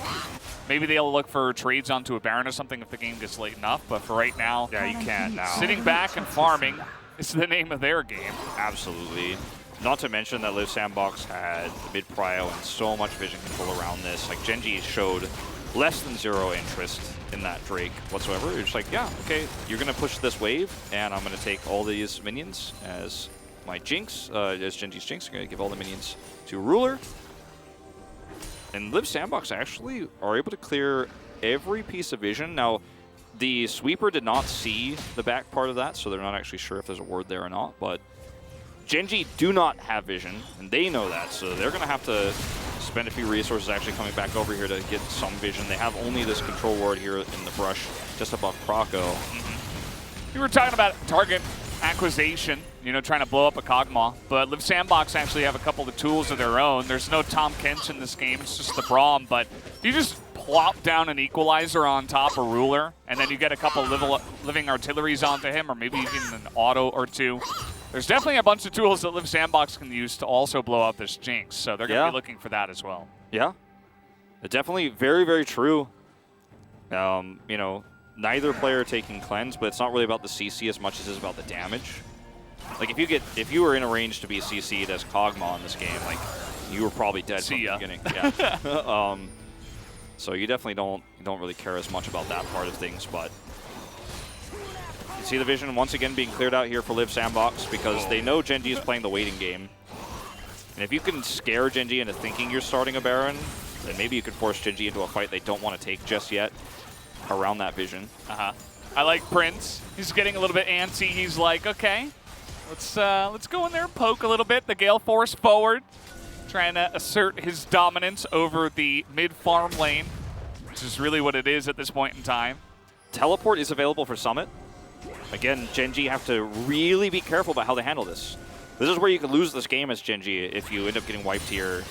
Maybe they'll look for trades onto a Baron or something if the game gets late enough. But for right now, Yeah, you can't now. sitting back and farming is the name of their game. Absolutely. Not to mention that Live Sandbox had mid-prio and so much vision control around this. Like, Genji showed less than zero interest in that Drake whatsoever. You're just like, yeah, okay, you're going to push this wave, and I'm going to take all these minions as my Jinx, as Genji's Jinx. I'm going to give all the minions to Ruler. And Live Sandbox actually are able to clear every piece of vision. Now, the sweeper did not see the back part of that, so they're not actually sure if there's a ward there or not, but Genji do not have vision, and they know that, so they're going to have to spend a few resources actually coming back over here to get some vision. They have only this control ward here in the brush just above Croco. We were talking about target acquisition, you know, trying to blow up a Kog'Maw, but Live Sandbox actually have a couple of tools of their own. There's no Tom Kench in this game, it's just the Braum, but you just plop down an Equalizer on top of Ruler, and then you get a couple living artilleries onto him, or maybe even an auto or two. There's definitely a bunch of tools that Live Sandbox can use to also blow up this Jinx, so they're going to be looking for that as well. Yeah, definitely very, very true. You know, neither player taking cleanse, but it's not really about the CC as much as it's about the damage. Like, if you were in a range to be CC'd as Kog'Maw in this game, like, you were probably dead from the beginning. Yeah. So you definitely don't really care as much about that part of things, but you see the vision once again being cleared out here for Live Sandbox because they know Genji is playing the waiting game. And if you can scare Genji into thinking you're starting a Baron, then maybe you can force Genji into a fight they don't want to take just yet around that vision. I like Prince. He's getting a little bit antsy. He's like, okay, let's go in there and poke a little bit. The Gale Force forward, trying to assert his dominance over the mid-farm lane, which is really what it is at this point in time. Teleport is available for Summit. Again, Genji have to really be careful about how they handle this. This is where you could lose this game as Genji if you end up getting wiped here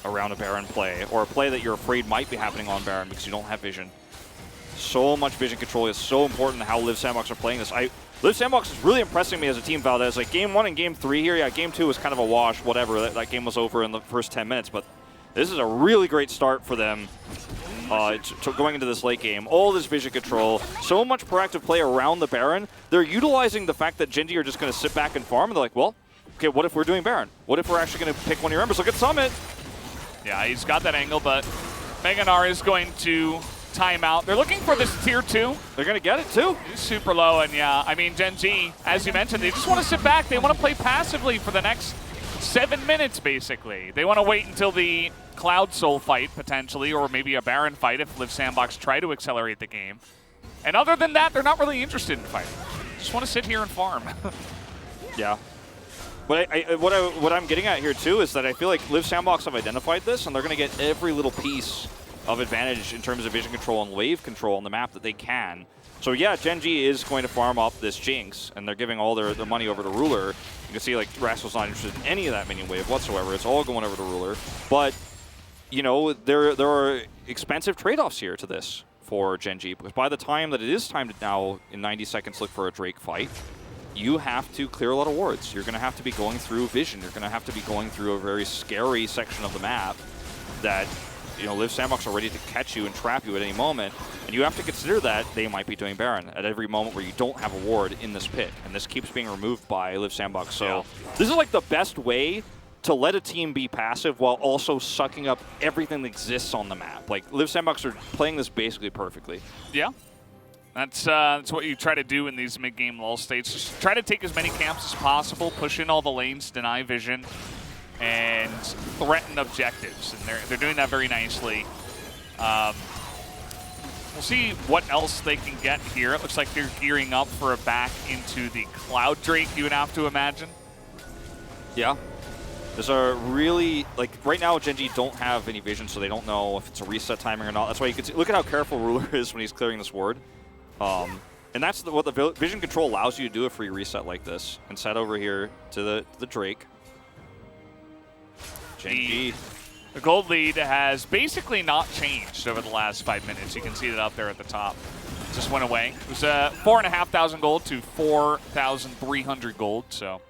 around a Baron play, or a play that you're afraid might be happening on Baron because you don't have vision. So much vision control is so important in how Live Sandbox are playing this. Live Sandbox is really impressing me as a team, Valdez. Like, Game 1 and Game 3 here, yeah, Game 2 was kind of a wash, whatever. That game was over in the first 10 minutes, but this is a really great start for them going into this late game. All this vision control, so much proactive play around the Baron. They're utilizing the fact that Genji are just going to sit back and farm, and they're like, well, okay, what if we're doing Baron? What if we're actually going to pick one of your members? Look at Summit. Yeah, he's got that angle, but Meganar is going to time out. They're looking for this tier 2. They're going to get it too. He's super low, and yeah, I mean, Gen Z, as you mentioned, they just want to sit back. They want to play passively for the next 7 minutes, basically. They want to wait until the Cloud Soul fight, potentially, or maybe a Baron fight if Live Sandbox try to accelerate the game. And other than that, they're not really interested in fighting. Just want to sit here and farm. Yeah. But what I'm getting at here, too, is that I feel like Live Sandbox have identified this, and they're going to get every little piece of advantage in terms of vision control and wave control on the map that they can. So yeah, Genji is going to farm up this Jinx, and they're giving all their money over to Ruler. You can see, like, Rascal's not interested in any of that minion wave whatsoever. It's all going over to Ruler. But, you know, there are expensive trade-offs here to this for Genji, because by the time that it is time to now, in 90 seconds, look for a Drake fight, you have to clear a lot of wards. You're going to have to be going through vision. You're going to have to be going through a very scary section of the map that, you know, Live Sandbox are ready to catch you and trap you at any moment. And you have to consider that they might be doing Baron at every moment where you don't have a ward in this pit. And this keeps being removed by Live Sandbox. So this is like the best way to let a team be passive while also sucking up everything that exists on the map. Like, Live Sandbox are playing this basically perfectly. Yeah. That's what you try to do in these mid-game lull states. Just try to take as many camps as possible, push in all the lanes, deny vision, and threaten objectives. And they're doing that very nicely. We'll see what else they can get here. It looks like they're gearing up for a back into the Cloud Drake, you would have to imagine. Yeah. There's a really, like, right now Gen.G don't have any vision, so they don't know if it's a reset timing or not. That's why you can see, look at how careful Ruler is when he's clearing this ward. And that's what the vision control allows you to do, a free reset like this. And set over here to the Drake. Gen.G. The gold lead has basically not changed over the last 5 minutes. You can see that up there at the top. Just went away. It was 4,500 gold to 4,300 gold, so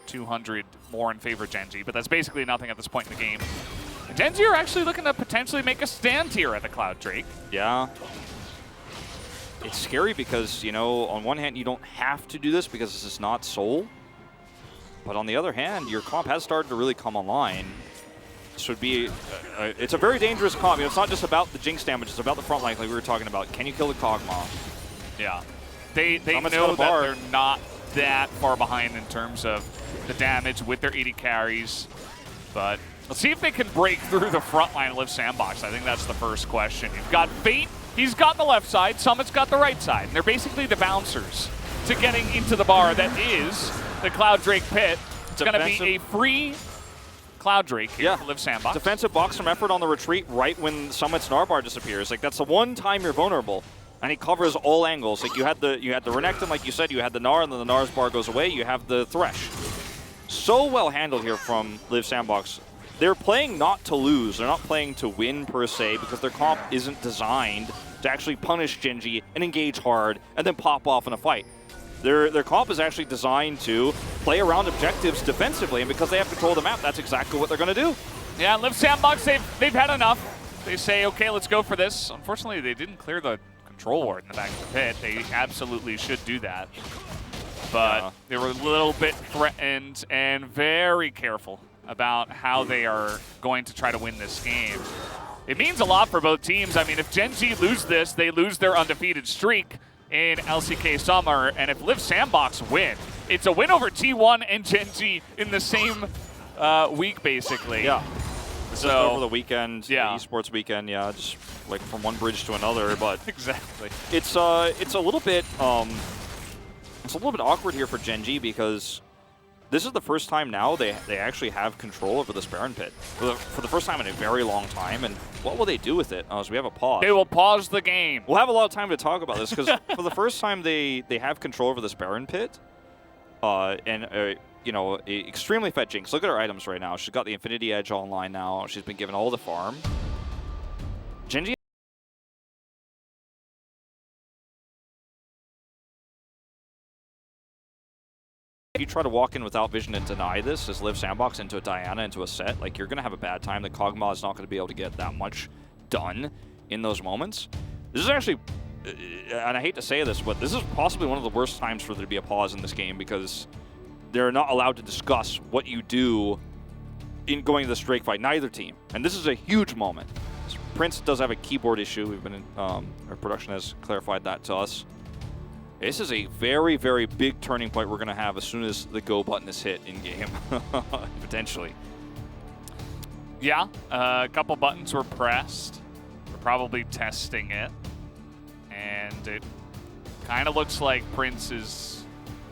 200 more in favor of Gen.G, but that's basically nothing at this point in the game. Gen.G are actually looking to potentially make a stand here at the Cloud Drake. Yeah. It's scary because, you know, on one hand, you don't have to do this because this is not Soul. But on the other hand, your comp has started to really come online. This would be, it's a very dangerous comp. You know, it's not just about the Jinx damage, it's about the front line like we were talking about. Can you kill the Kog'Maw? Yeah. They know that they're not that far behind in terms of the damage with their 80 carries. But let's see if they can break through the front line of Live Sandbox. I think that's the first question. You've got Fate. He's got the left side. Summit's got the right side. And they're basically the bouncers to getting into the bar that is the Cloud Drake pit. It's going to be a free Cloud Drake here for Live Sandbox. Defensive box from effort on the retreat right when Summit's Narbar disappears. Like, that's the one time you're vulnerable. And he covers all angles. Like, you had the Renekton, like you said, you had the Gnar, and then the Gnar's bar goes away. You have the Thresh. So well handled here from Live Sandbox. They're playing not to lose. They're not playing to win, per se, because their comp isn't designed to actually punish Gen.G and engage hard and then pop off in a fight. Their comp is actually designed to play around objectives defensively, and because they have control of the map, that's exactly what they're going to do. Yeah, Live Sandbox, they've had enough. They say, okay, let's go for this. Unfortunately, they didn't clear the control ward in the back of the pit. They absolutely should do that. But they were a little bit threatened and very careful about how they are going to try to win this game. It means a lot for both teams. I mean, if Gen.G lose this, they lose their undefeated streak in LCK Summer, and if Live Sandbox win, it's a win over T1 and Gen.G in the same week, basically. Yeah. So over the weekend, the esports weekend, just like from one bridge to another. But exactly, it's a little bit awkward here for Gen.G because this is the first time now they actually have control over this Baron pit for the first time in a very long time. And what will they do with it? So we have a pause. They will pause the game. We'll have a lot of time to talk about this because for the first time they have control over this Baron pit, you know, extremely fat Jinx. Look at her items right now. She's got the Infinity Edge online now. She's been given all the farm. Gen.G. If you try to walk in without vision and deny this as Live Sandbox into a Diana, into a set, like, you're going to have a bad time. The Kog'Maw is not going to be able to get that much done in those moments. This is actually, and I hate to say this, but this is possibly one of the worst times for there to be a pause in this game because they're not allowed to discuss what you do in going to the Drake fight, neither team. And this is a huge moment. Prince does have a keyboard issue. We've been, our production has clarified that to us. This is a very, very big turning point we're going to have as soon as the go button is hit in game, potentially. Yeah, a couple buttons were pressed. We're probably testing it. And it kind of looks like Prince is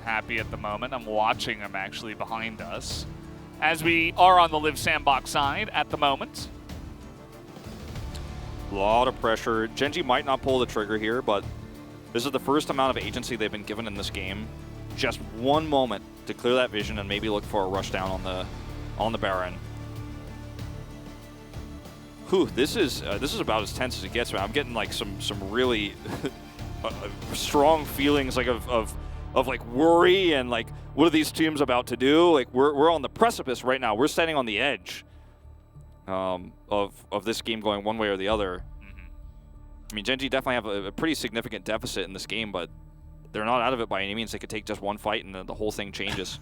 happy at the moment. I'm watching him actually behind us as we are on the Live Sandbox side at the moment. A lot of pressure. Gen.G might not pull the trigger here, but this is the first amount of agency they've been given in this game. Just one moment to clear that vision and maybe look for a rush down on the Baron. Whew, this is about as tense as it gets. I'm getting like some really strong feelings like of like worry and like what are these teams about to do? Like we're on the precipice right now. We're standing on the edge of this game going one way or the other. I mean, Gen.G definitely have a pretty significant deficit in this game, but they're not out of it by any means. They could take just one fight and then the whole thing changes.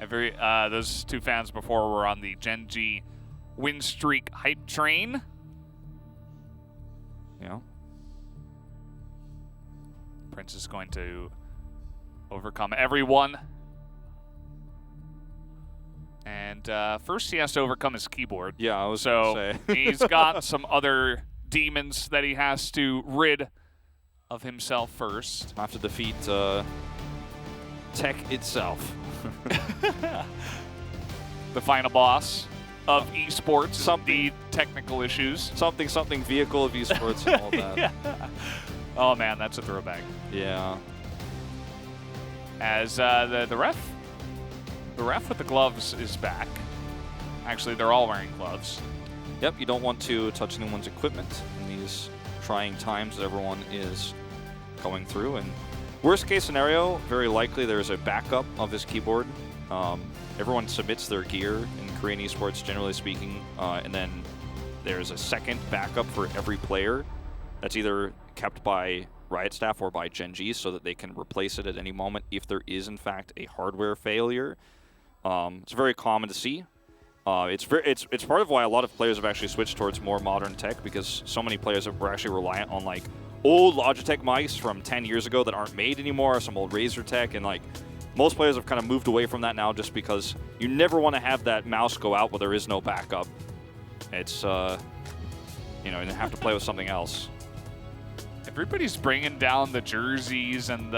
Those two fans before were on the Gen G win streak hype train. Yeah. Prince is going to overcome everyone. And first he has to overcome his keyboard. Yeah, I was so gonna say. he's got some other demons that he has to rid of himself first. I have to defeat tech itself. The final boss of esports, the technical issues. Something vehicle of esports and all that. Yeah. Oh man, that's a throwback. Yeah. As the ref with the gloves is back. Actually, they're all wearing gloves. Yep, you don't want to touch anyone's equipment in these trying times that everyone is going through. And worst case scenario, very likely there's a backup of his keyboard. Everyone submits their gear in Korean esports, generally speaking, and then there's a second backup for every player that's either kept by Riot staff or by Gen G so that they can replace it at any moment if there is, in fact, a hardware failure. It's very common to see. It's part of why a lot of players have actually switched towards more modern tech, because so many players were actually reliant on like old Logitech mice from 10 years ago that aren't made anymore, some old Razer tech, and like most players have kind of moved away from that now just because you never want to have that mouse go out where there is no backup. It's, you know, you have to play with something else. Everybody's bringing down the jerseys and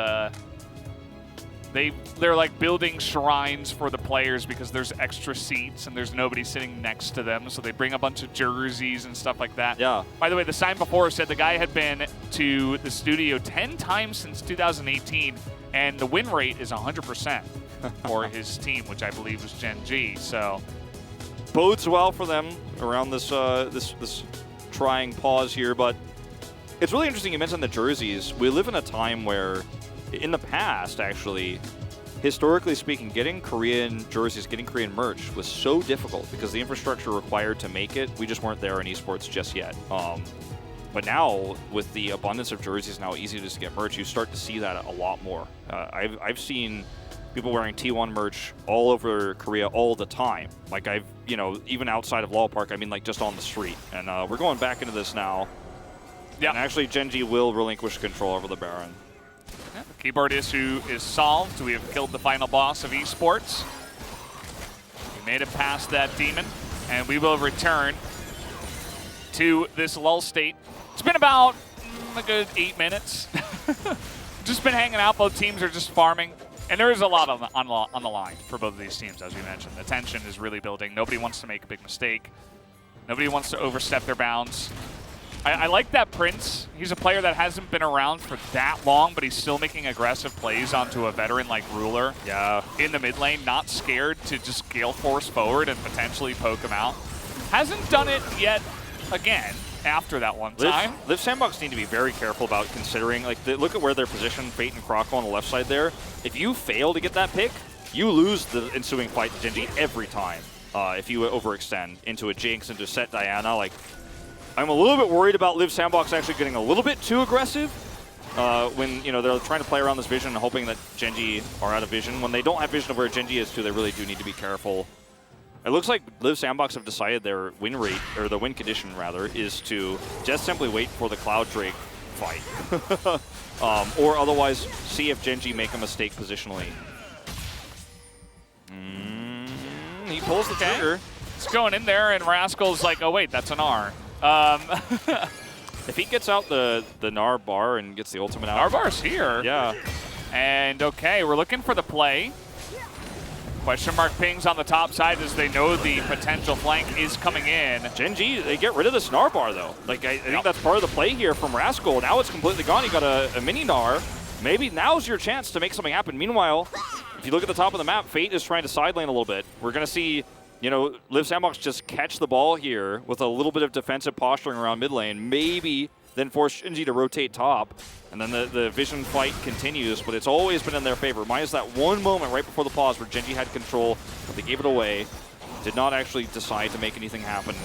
they're like building shrines for the players because there's extra seats and there's nobody sitting next to them, so they bring a bunch of jerseys and stuff like that. Yeah. By the way, the sign before said the guy had been to the studio 10 times since 2018, and the win rate is 100% for his team, which I believe was Gen G. So bodes well for them around this this trying pause here, but it's really interesting you mentioned the jerseys. We live in a time where, in the past, actually, historically speaking, getting Korean jerseys, getting Korean merch was so difficult because the infrastructure required to make it, we just weren't there in esports just yet. But now, with the abundance of jerseys, now easy to get merch, you start to see that a lot more. I've seen people wearing T1 merch all over Korea all the time. Like you know, even outside of Law Park, I mean like just on the street. And we're going back into this now. Yeah. And actually, Gen G will relinquish control over the Baron. Yeah, the keyboard issue is solved. We have killed the final boss of esports. We made it past that demon, and we will return to this lull state. It's been about a good 8 minutes. Just been hanging out. Both teams are just farming. And there is a lot on the line for both of these teams, as we mentioned. The tension is really building. Nobody wants to make a big mistake. Nobody wants to overstep their bounds. I like that Prince. He's a player that hasn't been around for that long, but he's still making aggressive plays onto a veteran like Ruler. Yeah. In the mid lane, not scared to just gale force forward and potentially poke him out. Hasn't done it yet again after that one time. Liv Sandbox need to be very careful about considering, like, look at where they're positioned, Fate and Croco on the left side there. If you fail to get that pick, you lose the ensuing fight to Gen G every time. If you overextend into a Jinx, into set Diana, like, I'm a little bit worried about Liv Sandbox actually getting a little bit too aggressive when, you know, they're trying to play around this vision and hoping that Gen G are out of vision. When they don't have vision of where Gen G is too, they really do need to be careful. It looks like Liv Sandbox have decided their win rate, or the win condition rather, is to just simply wait for the Cloud Drake fight. Or otherwise see if Gen G make a mistake positionally. He pulls the trigger. It's going in there, and Rascal's like, oh wait, that's an R. If he gets out the Gnar bar and gets the ultimate out. Gnar bar's here. Yeah. And okay, we're looking for the play. Question mark pings on the top side as they know the potential flank is coming in. Gen G, they get rid of the Gnar bar though. Like I think that's part of the play here from Rascal. Now it's completely gone. You got a mini Gnar. Maybe now's your chance to make something happen. Meanwhile, if you look at the top of the map, Fate is trying to side lane a little bit. We're gonna see, you know, Liv Sandbox just catch the ball here with a little bit of defensive posturing around mid lane. Maybe then force Gen G to rotate top. And then the vision fight continues, but it's always been in their favor. Minus that one moment right before the pause where Gen G had control, but they gave it away. Did not actually decide to make anything happen.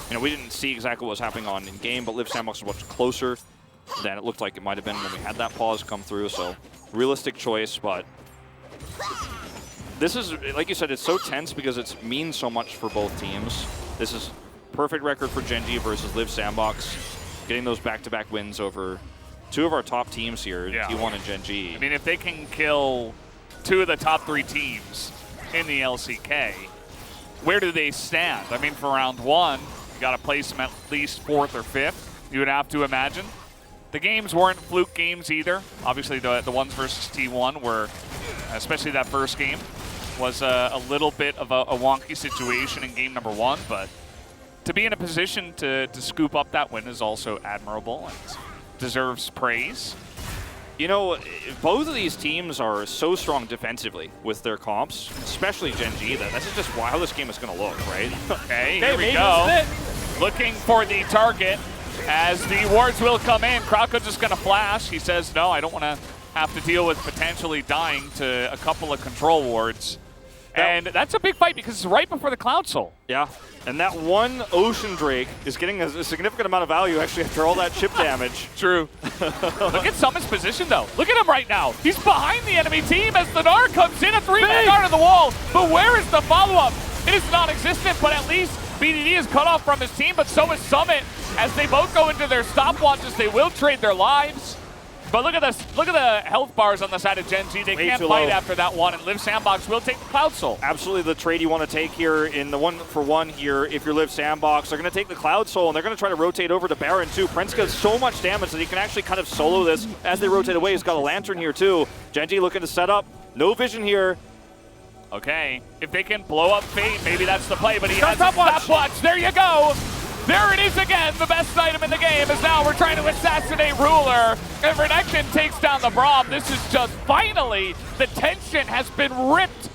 You know, we didn't see exactly what was happening on in game, but Liv Sandbox was much closer than it looked like it might have been when we had that pause come through. So realistic choice, but this is, like you said, it's so tense because it means so much for both teams. This is perfect record for Gen G versus Live Sandbox, getting those back-to-back wins over two of our top teams here, T1 and Gen G. I mean, if they can kill two of the top 3 teams in the LCK, where do they stand? I mean, for round 1, you got to place them at least 4th or 5th, you would have to imagine. The games weren't fluke games either. Obviously, the ones versus T1 were, especially that first game, was a little bit of a wonky situation in game number 1, but to be in a position to scoop up that win is also admirable and deserves praise. You know, both of these teams are so strong defensively with their comps, especially Gen G. That's just how this game is going to look, right? Okay, here we go. Looking for the target as the wards will come in. Krako just going to flash. He says, no, I don't want to have to deal with potentially dying to a couple of control wards. And that's a big fight because it's right before the Cloud Soul. Yeah, and that one Ocean Drake is getting a significant amount of value actually after all that chip damage. True. Look at Summon's position though. Look at him right now. He's behind the enemy team as the Gnar comes in, a 3-man guard on the wall. But where is the follow-up? It is non-existent, but at least BDD is cut off from his team, but so is Summit. As they both go into their stopwatches, they will trade their lives. But look at this. Look at the health bars on the side of Gen G. They can't fight after that one, and Live Sandbox will take the Cloud Soul. Absolutely the trade you want to take here in the 1-for-1 here. If you're Live Sandbox, they're going to take the Cloud Soul, and they're going to try to rotate over to Baron too. Prince does so much damage that he can actually kind of solo this as they rotate away. He's got a Lantern here too. Gen G looking to set up. No vision here. Okay, if they can blow up Fate, maybe that's the play, but he has a stopwatch. There you go. There it is again. The best item in the game is now we're trying to assassinate Ruler. And Renekton takes down the Braum. This is just finally the tension has been ripped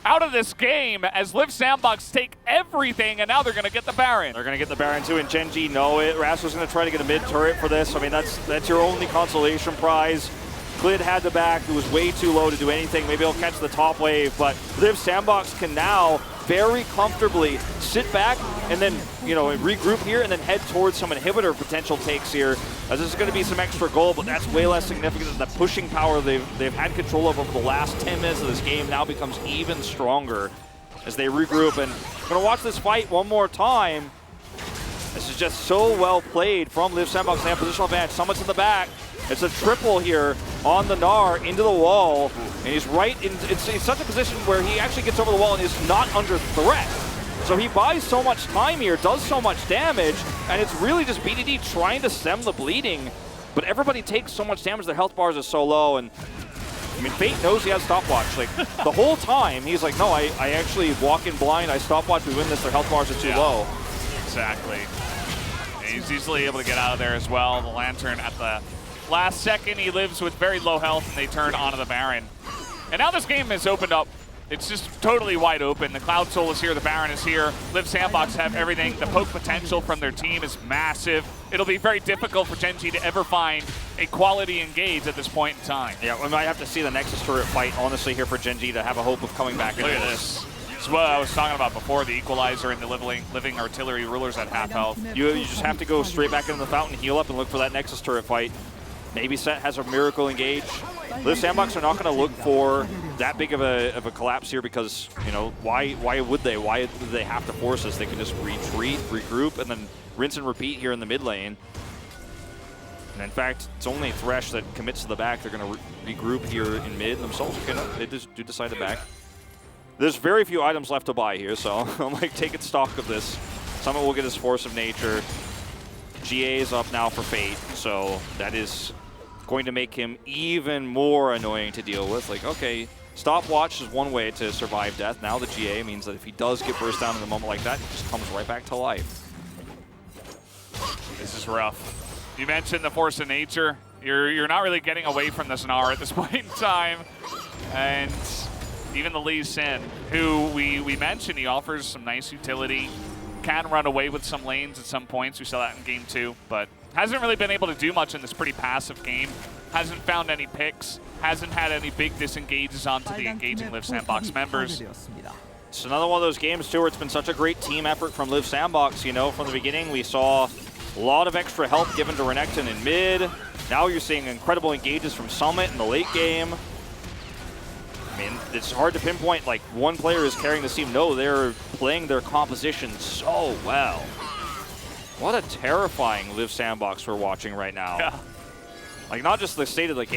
out of this game as Live Sandbox take everything, and now they're going to get the Baron. They're going to get the Baron too, and Gen G know it. Rascal's going to try to get a mid-turret for this. I mean, that's your only consolation prize. Clid had the back. It was way too low to do anything. Maybe he'll catch the top wave, but Live Sandbox can now very comfortably sit back and then, you know, regroup here and then head towards some inhibitor potential takes here. As this is going to be some extra gold, but that's way less significant than the pushing power they've had control of over the last 10 minutes of this game now becomes even stronger as they regroup. And I'm going to watch this fight one more time. This is just so well played from Live Sandbox. They have positional advantage. Summit's in the back. It's a triple here on the Gnar into the wall, and he's right in it's such a position where he actually gets over the wall and is not under threat. So he buys so much time here, does so much damage, and it's really just BDD trying to stem the bleeding, but everybody takes so much damage, their health bars are so low, and I mean, Fate knows he has stopwatch. Like, the whole time, he's like, no, I actually walk in blind, I stopwatch, we win this, their health bars are too low. Exactly. And he's easily able to get out of there as well. The Lantern at the last second, he lives with very low health, and they turn onto the Baron. And now this game has opened up. It's just totally wide open. The Cloud Soul is here, the Baron is here. Live Sandbox have everything. The poke potential from their team is massive. It'll be very difficult for Gen G to ever find a quality engage at this point in time. Yeah, we might have to see the Nexus turret fight, honestly, here for Gen G to have a hope of coming back. Look at this. This is what I was talking about before, the equalizer and the living artillery rulers at half health. You just have to go straight back into the fountain, heal up, and look for that Nexus turret fight. Maybe Set has a miracle engage. Live Sandbox are not going to look for that big of a collapse here because, you know, why would they? Why would they have to force us? They can just retreat, regroup, and then rinse and repeat here in the mid lane. And in fact, it's only Thresh that commits to the back. They're going to regroup here in mid themselves. Okay, no, they just do decide to back. There's very few items left to buy here, so I'm like taking stock of this. Summit will get his Force of Nature. GA is up now for Fate, so that is going to make him even more annoying to deal with. Like, okay, stopwatch is one way to survive death. Now the GA means that if he does get burst down in a moment like that, he just comes right back to life. This is rough. You mentioned the Force of Nature. You're not really getting away from this Gnar at this point in time. And even the Lee Sin, who we mentioned, he offers some nice utility. Can run away with some lanes at some points. We saw that in game 2, but hasn't really been able to do much in this pretty passive game. Hasn't found any picks. Hasn't had any big disengages onto the engaging Live Sandbox members. It's another one of those games, too, where it's been such a great team effort from Live Sandbox. You know, from the beginning, we saw a lot of extra help given to Renekton in mid. Now you're seeing incredible engages from Summit in the late game. I mean, it's hard to pinpoint like one player is carrying this team. No, they're playing their composition so well. What a terrifying Live Sandbox we're watching right now. Yeah. Like, not just the state of the game.